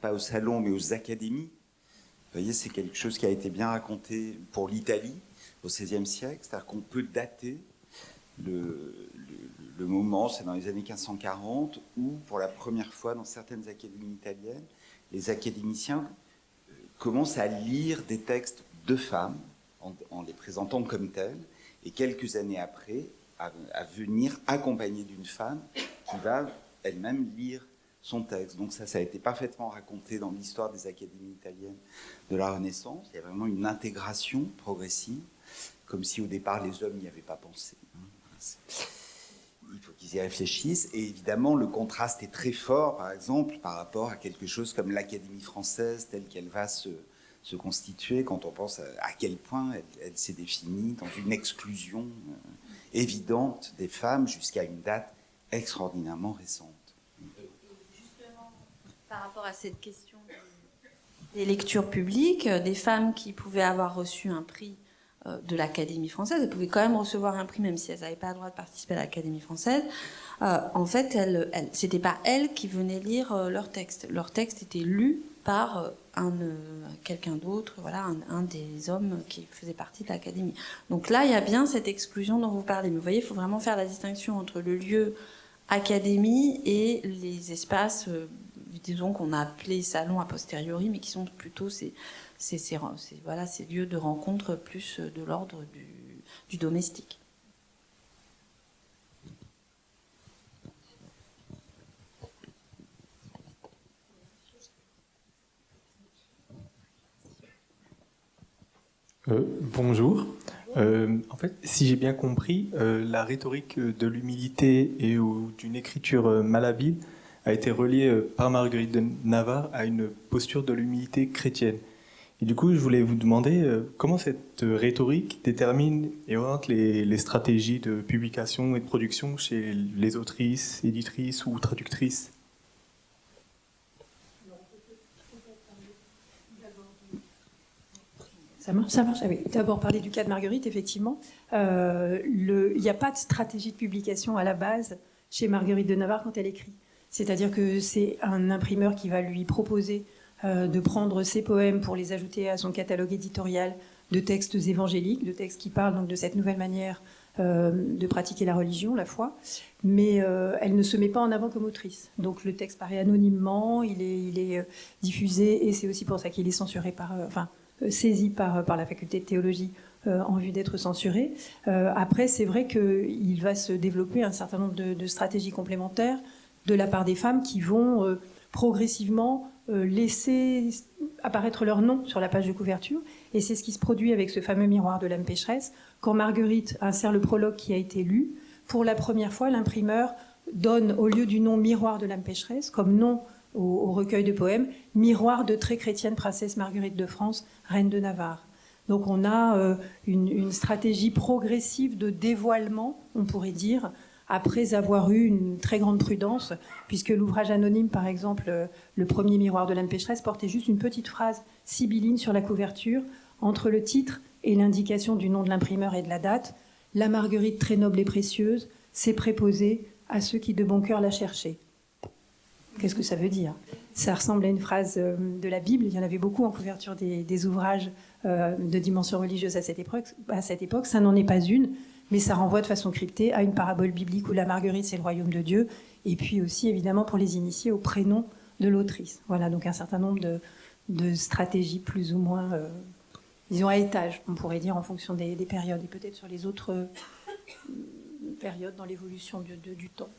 pas au salon, mais aux académies, vous voyez, c'est quelque chose qui a été bien raconté pour l'Italie au XVIe siècle, c'est-à-dire qu'on peut dater le le moment, c'est dans les années 1540, où, pour la première fois dans certaines académies italiennes, les académiciens commencent à lire des textes de femmes, en les présentant comme tels, et quelques années après, à venir accompagner d'une femme qui va elle-même lire son texte. Donc ça a été parfaitement raconté dans l'histoire des académies italiennes de la Renaissance. Il y a vraiment une intégration progressive, comme si au départ les hommes n'y avaient pas pensé. Il faut qu'ils y réfléchissent. Et évidemment, le contraste est très fort, par exemple, par rapport à quelque chose comme l'Académie française, telle qu'elle va se constituer, quand on pense à quel point elle s'est définie dans une exclusion évidente des femmes jusqu'à une date extraordinairement récente. Justement, par rapport à cette question des lectures publiques, des femmes qui pouvaient avoir reçu un prix de l'Académie française, elles pouvaient quand même recevoir un prix même si elles n'avaient pas le droit de participer à l'Académie française. En fait, c'était pas elles qui venaient lire leur texte. Leur texte était lu par quelqu'un d'autre, voilà, un des hommes qui faisait partie de l'Académie. Donc là, il y a bien cette exclusion dont vous parlez. Mais vous voyez, il faut vraiment faire la distinction entre le lieu académie et les espaces, disons, qu'on a appelés salons a posteriori, mais qui sont plutôt ces lieux de rencontre plus de l'ordre du domestique. Bonjour. En fait, si j'ai bien compris, la rhétorique de l'humilité et d'une écriture malhabile a été reliée par Marguerite de Navarre à une posture de l'humilité chrétienne. Et du coup, je voulais vous demander comment cette rhétorique détermine et oriente les stratégies de publication et de production chez les autrices, éditrices ou traductrices. Ça marche. Ah oui. D'abord, parler du cas de Marguerite, effectivement. Il n'y a pas de stratégie de publication à la base chez Marguerite de Navarre quand elle écrit. C'est-à-dire que c'est un imprimeur qui va lui proposer de prendre ses poèmes pour les ajouter à son catalogue éditorial de textes évangéliques, de textes qui parlent donc de cette nouvelle manière de pratiquer la religion, la foi, mais elle ne se met pas en avant comme autrice. Donc le texte paraît anonymement, il est diffusé, et c'est aussi pour ça qu'il est censuré saisi par la faculté de théologie en vue d'être censuré. Après, c'est vrai qu'il va se développer un certain nombre de stratégies complémentaires de la part des femmes qui vont progressivement laisser apparaître leur nom sur la page de couverture. Et c'est ce qui se produit avec ce fameux miroir de l'âme pécheresse. Quand Marguerite insère le prologue qui a été lu, pour la première fois, l'imprimeur donne, au lieu du nom miroir de l'âme pécheresse, comme nom au recueil de poèmes, miroir de très chrétienne princesse Marguerite de France, reine de Navarre. Donc on a une stratégie progressive de dévoilement, on pourrait dire, après avoir eu une très grande prudence, puisque l'ouvrage anonyme, par exemple, le premier miroir de l'âme pécheresse, portait juste une petite phrase sibylline sur la couverture, entre le titre et l'indication du nom de l'imprimeur et de la date. La Marguerite très noble et précieuse s'est préposée à ceux qui de bon cœur la cherchaient. Qu'est-ce que ça veut dire? Ça ressemble à une phrase de la Bible. Il y en avait beaucoup en couverture des ouvrages de dimension religieuse à cette époque. Ça n'en est pas une, mais ça renvoie de façon cryptée à une parabole biblique où la Marguerite, c'est le royaume de Dieu, et puis aussi, évidemment, pour les initiés, au prénom de l'autrice. Voilà, donc un certain nombre de stratégies plus ou moins, disons, à étage, on pourrait dire, en fonction des périodes, et peut-être sur les autres périodes dans l'évolution du temps.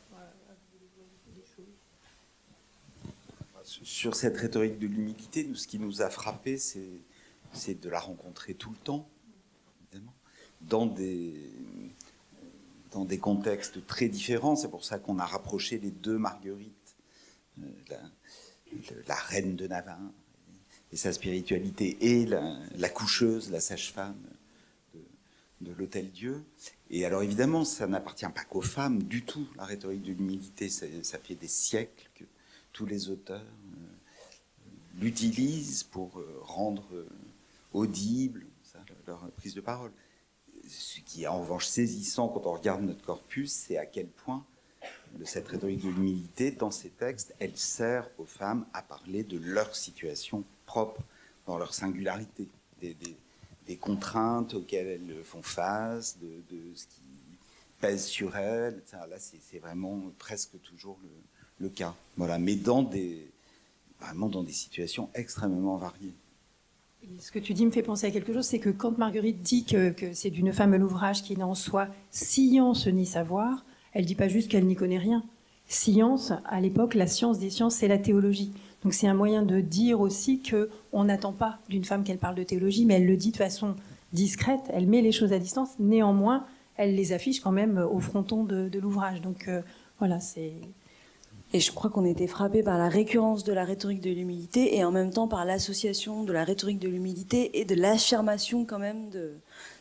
Sur cette rhétorique de l'humilité, ce qui nous a frappé, c'est de la rencontrer tout le temps, évidemment, dans des contextes très différents. C'est pour ça qu'on a rapproché les deux Marguerites, la reine de Navarre et sa spiritualité, et la coucheuse, la sage-femme de l'Hôtel-Dieu. Et alors évidemment, ça n'appartient pas qu'aux femmes du tout, la rhétorique de l'humilité. Ça fait des siècles que tous les auteurs l'utilisent pour rendre audible leur prise de parole. Ce qui est en revanche saisissant quand on regarde notre corpus, c'est à quel point cette rhétorique de l'humilité, dans ces textes, elle sert aux femmes à parler de leur situation propre, dans leur singularité, des contraintes auxquelles elles font face, de ce qui pèse sur elles. Etc. Là, c'est vraiment presque toujours le cas. Voilà, mais vraiment dans des situations extrêmement variées. Et ce que tu dis me fait penser à quelque chose, c'est que quand Marguerite dit que c'est d'une femme l'ouvrage qui n'est en soi science ni savoir, elle dit pas juste qu'elle n'y connaît rien. Science, à l'époque, la science des sciences, c'est la théologie. Donc c'est un moyen de dire aussi qu'on n'attend pas d'une femme qu'elle parle de théologie, mais elle le dit de façon discrète, elle met les choses à distance, néanmoins, elle les affiche quand même au fronton de l'ouvrage. Donc voilà, c'est... Et je crois qu'on était frappé par la récurrence de la rhétorique de l'humilité et en même temps par l'association de la rhétorique de l'humilité et de l'affirmation quand même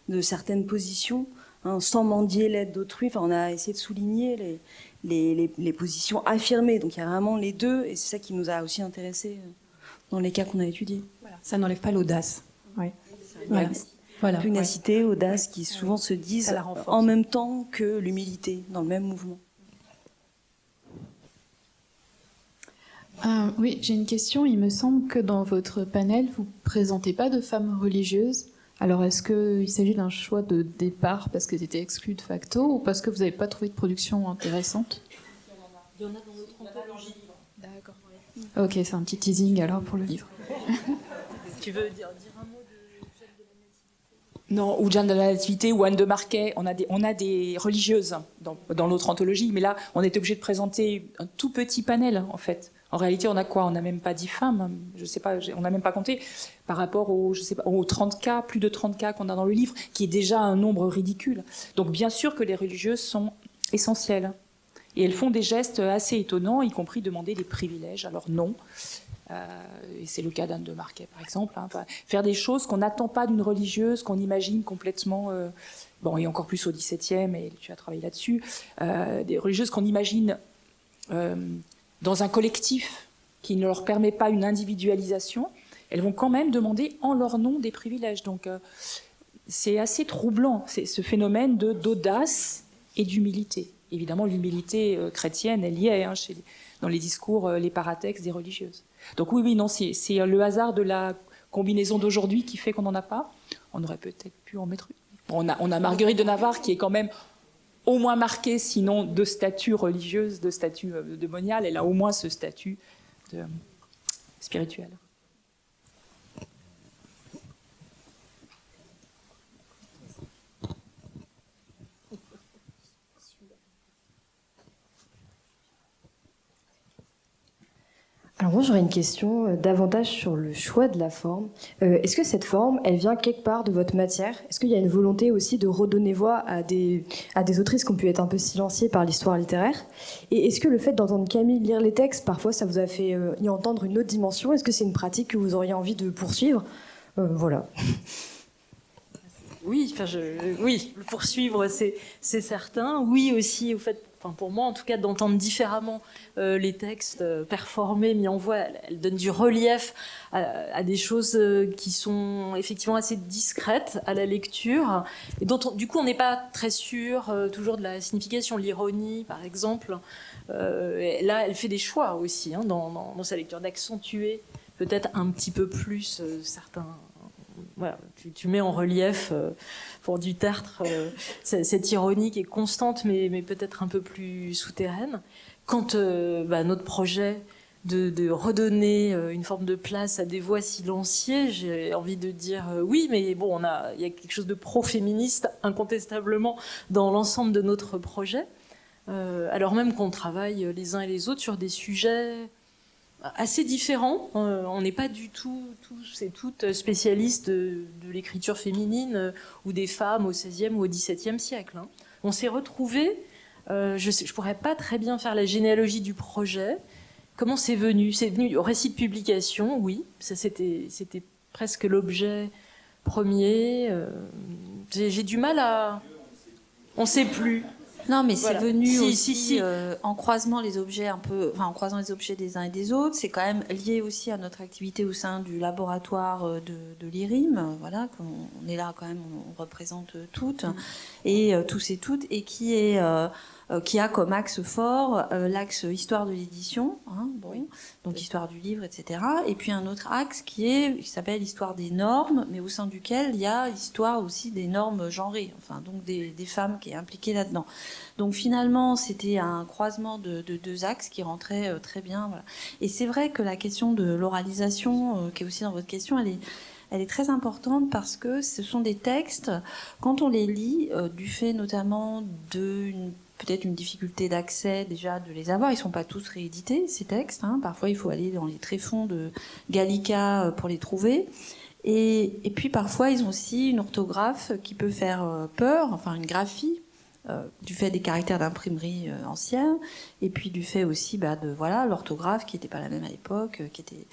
de certaines positions, hein, sans mendier l'aide d'autrui. Enfin, on a essayé de souligner les positions affirmées. Donc il y a vraiment les deux et c'est ça qui nous a aussi intéressés dans les cas qu'on a étudiés. Voilà. Ça n'enlève pas l'audace. Ouais. Voilà. Pugnacité, audace, qui souvent se disent en même temps que l'humilité, dans le même mouvement. Oui, j'ai une question. Il me semble que dans votre panel, vous ne présentez pas de femmes religieuses. Alors, est-ce qu'il s'agit d'un choix de départ parce qu'elles étaient exclues de facto ou parce que vous n'avez pas trouvé de production intéressante? Il y en a dans notre anthologie. D'accord. Ok, c'est un petit teasing alors pour le livre. Tu veux dire un mot de Non, ou Jeanne de la Nativité ou Anne de Marquet. On a des religieuses dans notre anthologie, mais là, on était obligé de présenter un tout petit panel, en fait. En réalité, on a quoi? On n'a même pas 10 femmes, je sais pas, on n'a même pas compté, par rapport aux 30 cas, plus de 30 cas qu'on a dans le livre, qui est déjà un nombre ridicule. Donc bien sûr que les religieuses sont essentielles. Et elles font des gestes assez étonnants, y compris demander des privilèges. Alors non, et c'est le cas d'Anne de Marquet, par exemple. Hein. Enfin, faire des choses qu'on n'attend pas d'une religieuse, qu'on imagine complètement... bon, et encore plus au XVIIe, et tu as travaillé là-dessus. Des religieuses qu'on imagine... dans un collectif qui ne leur permet pas une individualisation, elles vont quand même demander en leur nom des privilèges. Donc c'est assez troublant, c'est ce phénomène d'audace et d'humilité. Évidemment, l'humilité chrétienne, elle y est dans les discours, les paratextes des religieuses. Donc oui, non, c'est le hasard de la combinaison d'aujourd'hui qui fait qu'on n'en a pas. On aurait peut-être pu en mettre une. On a Marguerite de Navarre qui est quand même au moins marquée, sinon de statut religieuse, de statut de moniale, elle a au moins ce statut spirituel. Alors moi j'aurais une question davantage sur le choix de la forme. Est-ce que cette forme, elle vient quelque part de votre matière? Est-ce qu'il y a une volonté aussi de redonner voix à des autrices qui ont pu être un peu silenciées par l'histoire littéraire? Et est-ce que le fait d'entendre Camille lire les textes, parfois ça vous a fait y entendre une autre dimension? Est-ce que c'est une pratique que vous auriez envie de poursuivre? Voilà. Oui, oui, le poursuivre, c'est certain. Oui aussi, au fait, pour moi en tout cas, d'entendre différemment les textes performés, mis en voix, elle donne du relief à des choses qui sont effectivement assez discrètes à la lecture, et dont du coup on n'est pas très sûr toujours de la signification. L'ironie, par exemple, là elle fait des choix aussi dans sa lecture, d'accentuer peut-être un petit peu plus certains... Voilà, tu mets en relief pour du Tertre cette ironie qui est constante mais peut-être un peu plus souterraine. Quant notre projet de redonner une forme de place à des voix silenciées, j'ai envie de dire oui, mais bon, il y a quelque chose de pro-féministe incontestablement dans l'ensemble de notre projet, alors même qu'on travaille les uns et les autres sur des sujets assez différents. On n'est pas du tout tous et toutes spécialistes de l'écriture féminine ou des femmes au XVIe ou au XVIIe siècle. On s'est retrouvés, je pourrais pas très bien faire la généalogie du projet. Comment c'est venu? C'est venu au récit de publication, oui. Ça, c'était presque l'objet premier. J'ai du mal à... On ne sait plus. Non, mais Voilà. c'est venu Si, aussi si. en croisant les objets en croisant les objets des uns et des autres. C'est quand même lié aussi à notre activité au sein du laboratoire de l'IRIM. Voilà, on est là quand même, on représente toutes et tous et toutes, et qui est qui a comme axe fort l'axe histoire de l'édition, hein, bon, donc histoire du livre, etc. Et puis un autre axe qui s'appelle histoire des normes, mais au sein duquel il y a histoire aussi des normes genrées, enfin donc des femmes qui est impliquées là-dedans. Donc finalement, c'était un croisement de deux axes qui rentrait très bien. Voilà. Et c'est vrai que la question de l'oralisation, qui est aussi dans votre question, elle est très importante parce que ce sont des textes, quand on les lit, du fait notamment peut-être une difficulté d'accès déjà de les avoir, ils ne sont pas tous réédités, ces textes, hein. Parfois il faut aller dans les tréfonds de Gallica pour les trouver. Et puis parfois ils ont aussi une orthographe qui peut faire peur, enfin une graphie, du fait des caractères d'imprimerie anciens, et puis du fait aussi de l'orthographe qui n'était pas la même à l'époque, qui était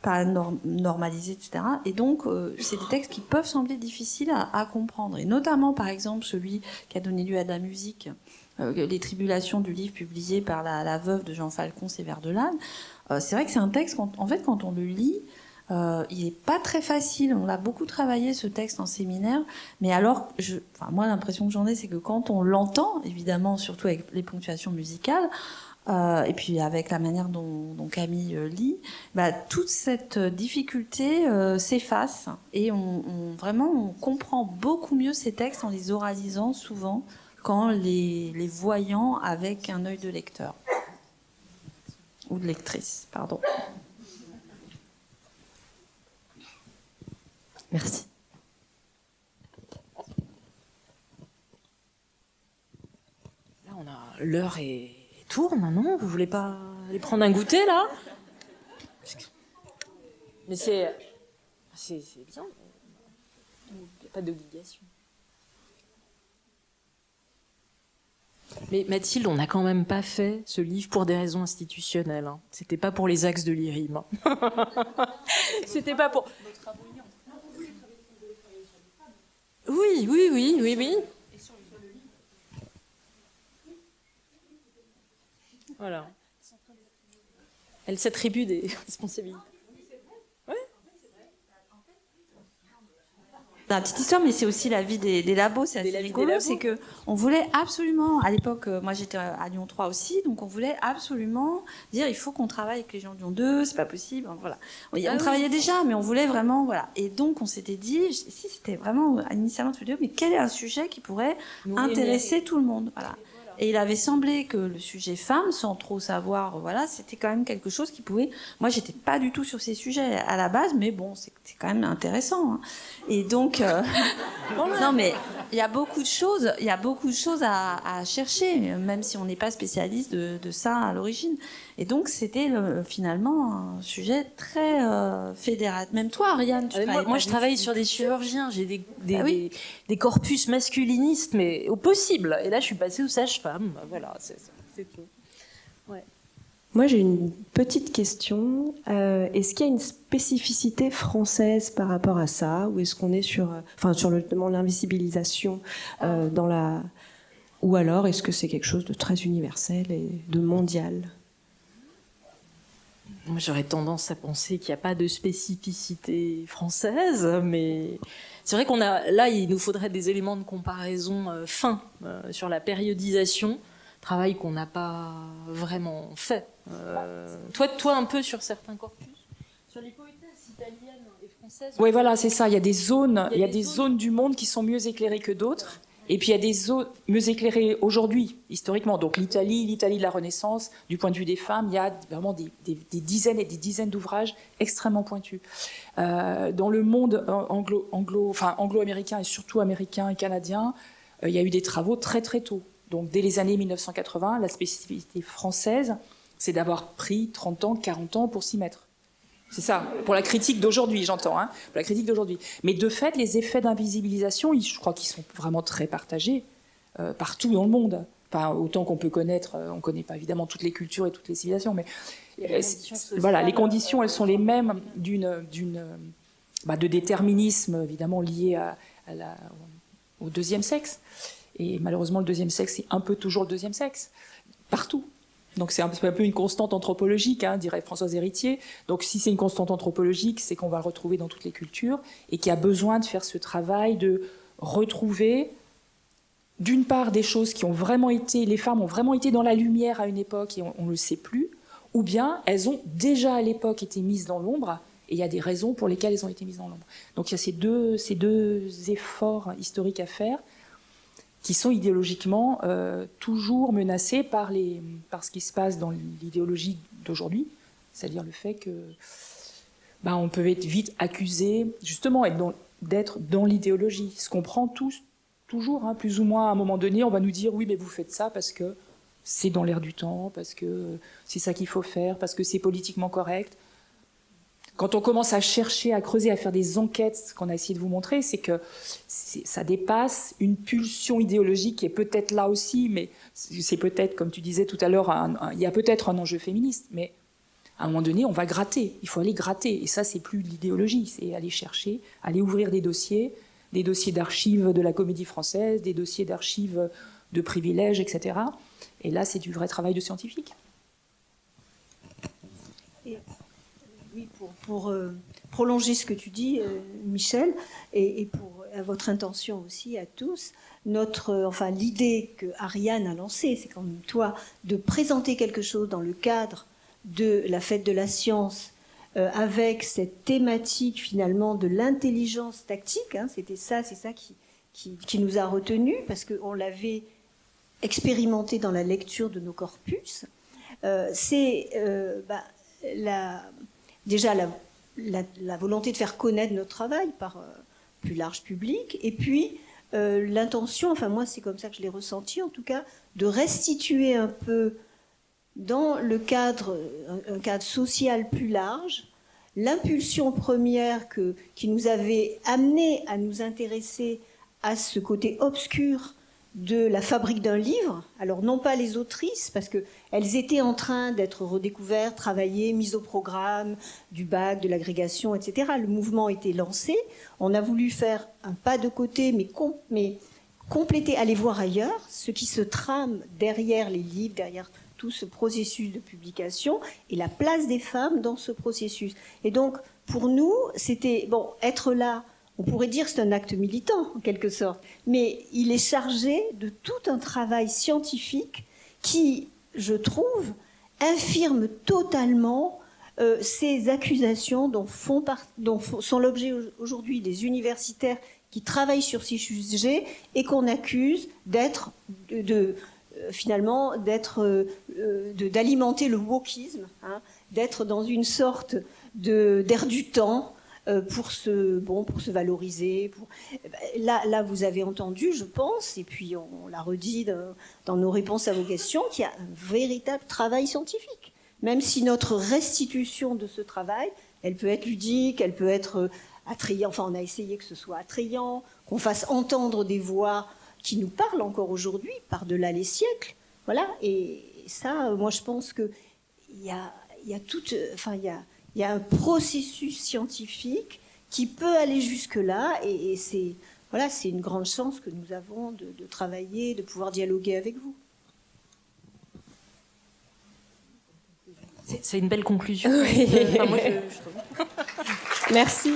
pas normalisée, etc. Et donc c'est des textes qui peuvent sembler difficiles à comprendre, et notamment par exemple celui qui a donné lieu à de la musique, Les Tribulations du livre publié par la veuve de Jean Falcon, Sévère de Lannes. C'est vrai que c'est un texte, en fait, quand on le lit, il n'est pas très facile. On l'a beaucoup travaillé, ce texte, en séminaire. Mais alors, moi, l'impression que j'en ai, c'est que quand on l'entend, évidemment, surtout avec les ponctuations musicales, et puis avec la manière dont Camille lit, toute cette difficulté s'efface. Et on comprend beaucoup mieux ces textes en les oralisant souvent qu'en les voyant avec un œil de lecteur. Ou de lectrice, pardon. Merci. Là, l'heure tourne, non? Vous voulez pas aller prendre un goûter, là? Mais c'est bien. Il n'y a pas d'obligation. Mais Mathilde, on n'a quand même pas fait ce livre pour des raisons institutionnelles. Hein. C'était pas pour les axes de l'IRIM. Hein. C'était pas pour... Oui. Voilà. Elle s'attribue des responsabilités. La petite histoire, mais c'est aussi la vie des labos, c'est assez rigolo, c'est que on voulait absolument, à l'époque, moi j'étais à Lyon 3 aussi, donc on voulait absolument dire il faut qu'on travaille avec les gens de Lyon 2, c'est pas possible, voilà. On travaillait déjà, mais on voulait vraiment, voilà. Et donc on s'était dit, si c'était vraiment initialement de vidéo, mais quel est un sujet qui pourrait intéresser tout le monde, voilà. Et il avait semblé que le sujet femme, sans trop savoir, voilà, c'était quand même quelque chose qui pouvait... Moi, j'étais pas du tout sur ces sujets à la base, mais bon, c'est quand même intéressant. Hein. Et donc... non, mais il y a beaucoup de choses à chercher, même si on n'est pas spécialiste de ça à l'origine. Et donc, c'était finalement un sujet très fédérateur. Même toi, Ariane, tu travailles moi je travaille sur des chirurgiens, j'ai des corpus masculinistes, mais au possible. Et là, je suis passée aux sages-femmes. Voilà, c'est tout. Ouais. Moi, j'ai une petite question. Est-ce qu'il y a une spécificité française par rapport à ça, ou est-ce qu'on est sur l'invisibilisation dans la... Ou alors, est-ce que c'est quelque chose de très universel et de mondial ? Moi, j'aurais tendance à penser qu'il n'y a pas de spécificité française, mais c'est vrai là, il nous faudrait des éléments de comparaison fins sur la périodisation, travail qu'on n'a pas vraiment fait. Toi, un peu sur certains corpus, sur les poétesses italiennes et françaises. Oui, voilà, c'est ça. Il y a des zones du monde qui sont mieux éclairées que d'autres. Et puis il y a des zones mieux éclairées aujourd'hui, historiquement. Donc l'Italie de la Renaissance, du point de vue des femmes, il y a vraiment des dizaines et des dizaines d'ouvrages extrêmement pointus. Dans le monde anglo-américain et surtout américain et canadien, il y a eu des travaux très très tôt. Donc dès les années 1980, la spécificité française, c'est d'avoir pris 30 ans, 40 ans pour s'y mettre. C'est ça, pour la critique d'aujourd'hui, j'entends, hein, pour la critique d'aujourd'hui. Mais de fait, les effets d'invisibilisation, je crois qu'ils sont vraiment très partagés partout dans le monde. Enfin, autant qu'on peut connaître, on ne connaît pas évidemment toutes les cultures et toutes les civilisations, mais voilà, les conditions, elles sont les mêmes de déterminisme, évidemment, lié au deuxième sexe. Et malheureusement, le deuxième sexe, c'est un peu toujours le deuxième sexe, partout. Donc c'est un peu une constante anthropologique, hein, dirait Françoise Héritier. Donc si c'est une constante anthropologique, c'est qu'on va le retrouver dans toutes les cultures et qu'il y a besoin de faire ce travail de retrouver d'une part des choses qui ont vraiment été, les femmes ont vraiment été dans la lumière à une époque et on ne le sait plus, ou bien elles ont déjà à l'époque été mises dans l'ombre, et il y a des raisons pour lesquelles elles ont été mises dans l'ombre. Donc il y a ces deux efforts historiques à faire, qui sont idéologiquement toujours menacés par ce qui se passe dans l'idéologie d'aujourd'hui, c'est-à-dire le fait que on peut être vite accusé, justement, d'être dans l'idéologie. Ce qu'on prend toujours, hein, plus ou moins, à un moment donné, on va nous dire « oui, mais vous faites ça parce que c'est dans l'air du temps, parce que c'est ça qu'il faut faire, parce que c'est politiquement correct ». Quand on commence à chercher, à creuser, à faire des enquêtes, ce qu'on a essayé de vous montrer, c'est que ça dépasse une pulsion idéologique qui est peut-être là aussi, mais c'est peut-être, comme tu disais tout à l'heure, il y a peut-être un enjeu féministe, mais à un moment donné, on va gratter, il faut aller gratter, et ça, c'est plus de l'idéologie, c'est aller chercher, aller ouvrir des dossiers d'archives de la Comédie Française, des dossiers d'archives de privilèges, etc. Et là, c'est du vrai travail de scientifique. Oui, pour prolonger ce que tu dis, Michel, et pour à votre intention aussi à tous, l'idée que Ariane a lancée, c'est comme toi, de présenter quelque chose dans le cadre de la fête de la science, avec cette thématique finalement de l'intelligence tactique, hein, c'est ça qui nous a retenus, parce qu'on l'avait expérimenté dans la lecture de nos corpus. Déjà la volonté de faire connaître notre travail par plus large public, et puis l'intention, enfin moi c'est comme ça que je l'ai ressenti en tout cas, de restituer un peu dans un cadre social plus large, l'impulsion première qui nous avait amené à nous intéresser à ce côté obscur de la fabrique d'un livre. Alors non pas les autrices, parce qu'elles étaient en train d'être redécouvertes, travaillées, mises au programme du bac, de l'agrégation, etc. Le mouvement était lancé. On a voulu faire un pas de côté, mais compléter, aller voir ailleurs ce qui se trame derrière les livres, derrière tout ce processus de publication et la place des femmes dans ce processus. Et donc, pour nous, c'était, être là, on pourrait dire que c'est un acte militant, en quelque sorte, mais il est chargé de tout un travail scientifique qui, je trouve, infirme totalement ces accusations dont sont l'objet aujourd'hui des universitaires qui travaillent sur ces sujets et qu'on accuse d'alimenter le wokisme, hein, d'être dans une sorte d'air du temps pour se valoriser. Là, vous avez entendu, je pense, et puis on l'a redit dans nos réponses à vos questions, qu'il y a un véritable travail scientifique. Même si notre restitution de ce travail, elle peut être ludique, elle peut être attrayante, enfin on a essayé que ce soit attrayant, qu'on fasse entendre des voix qui nous parlent encore aujourd'hui, par-delà les siècles. Voilà, et ça, moi je pense qu'il y a un processus scientifique qui peut aller jusque-là, et c'est une grande chance que nous avons de travailler, de pouvoir dialoguer avec vous. C'est une belle conclusion. Oui. Enfin, moi, Merci.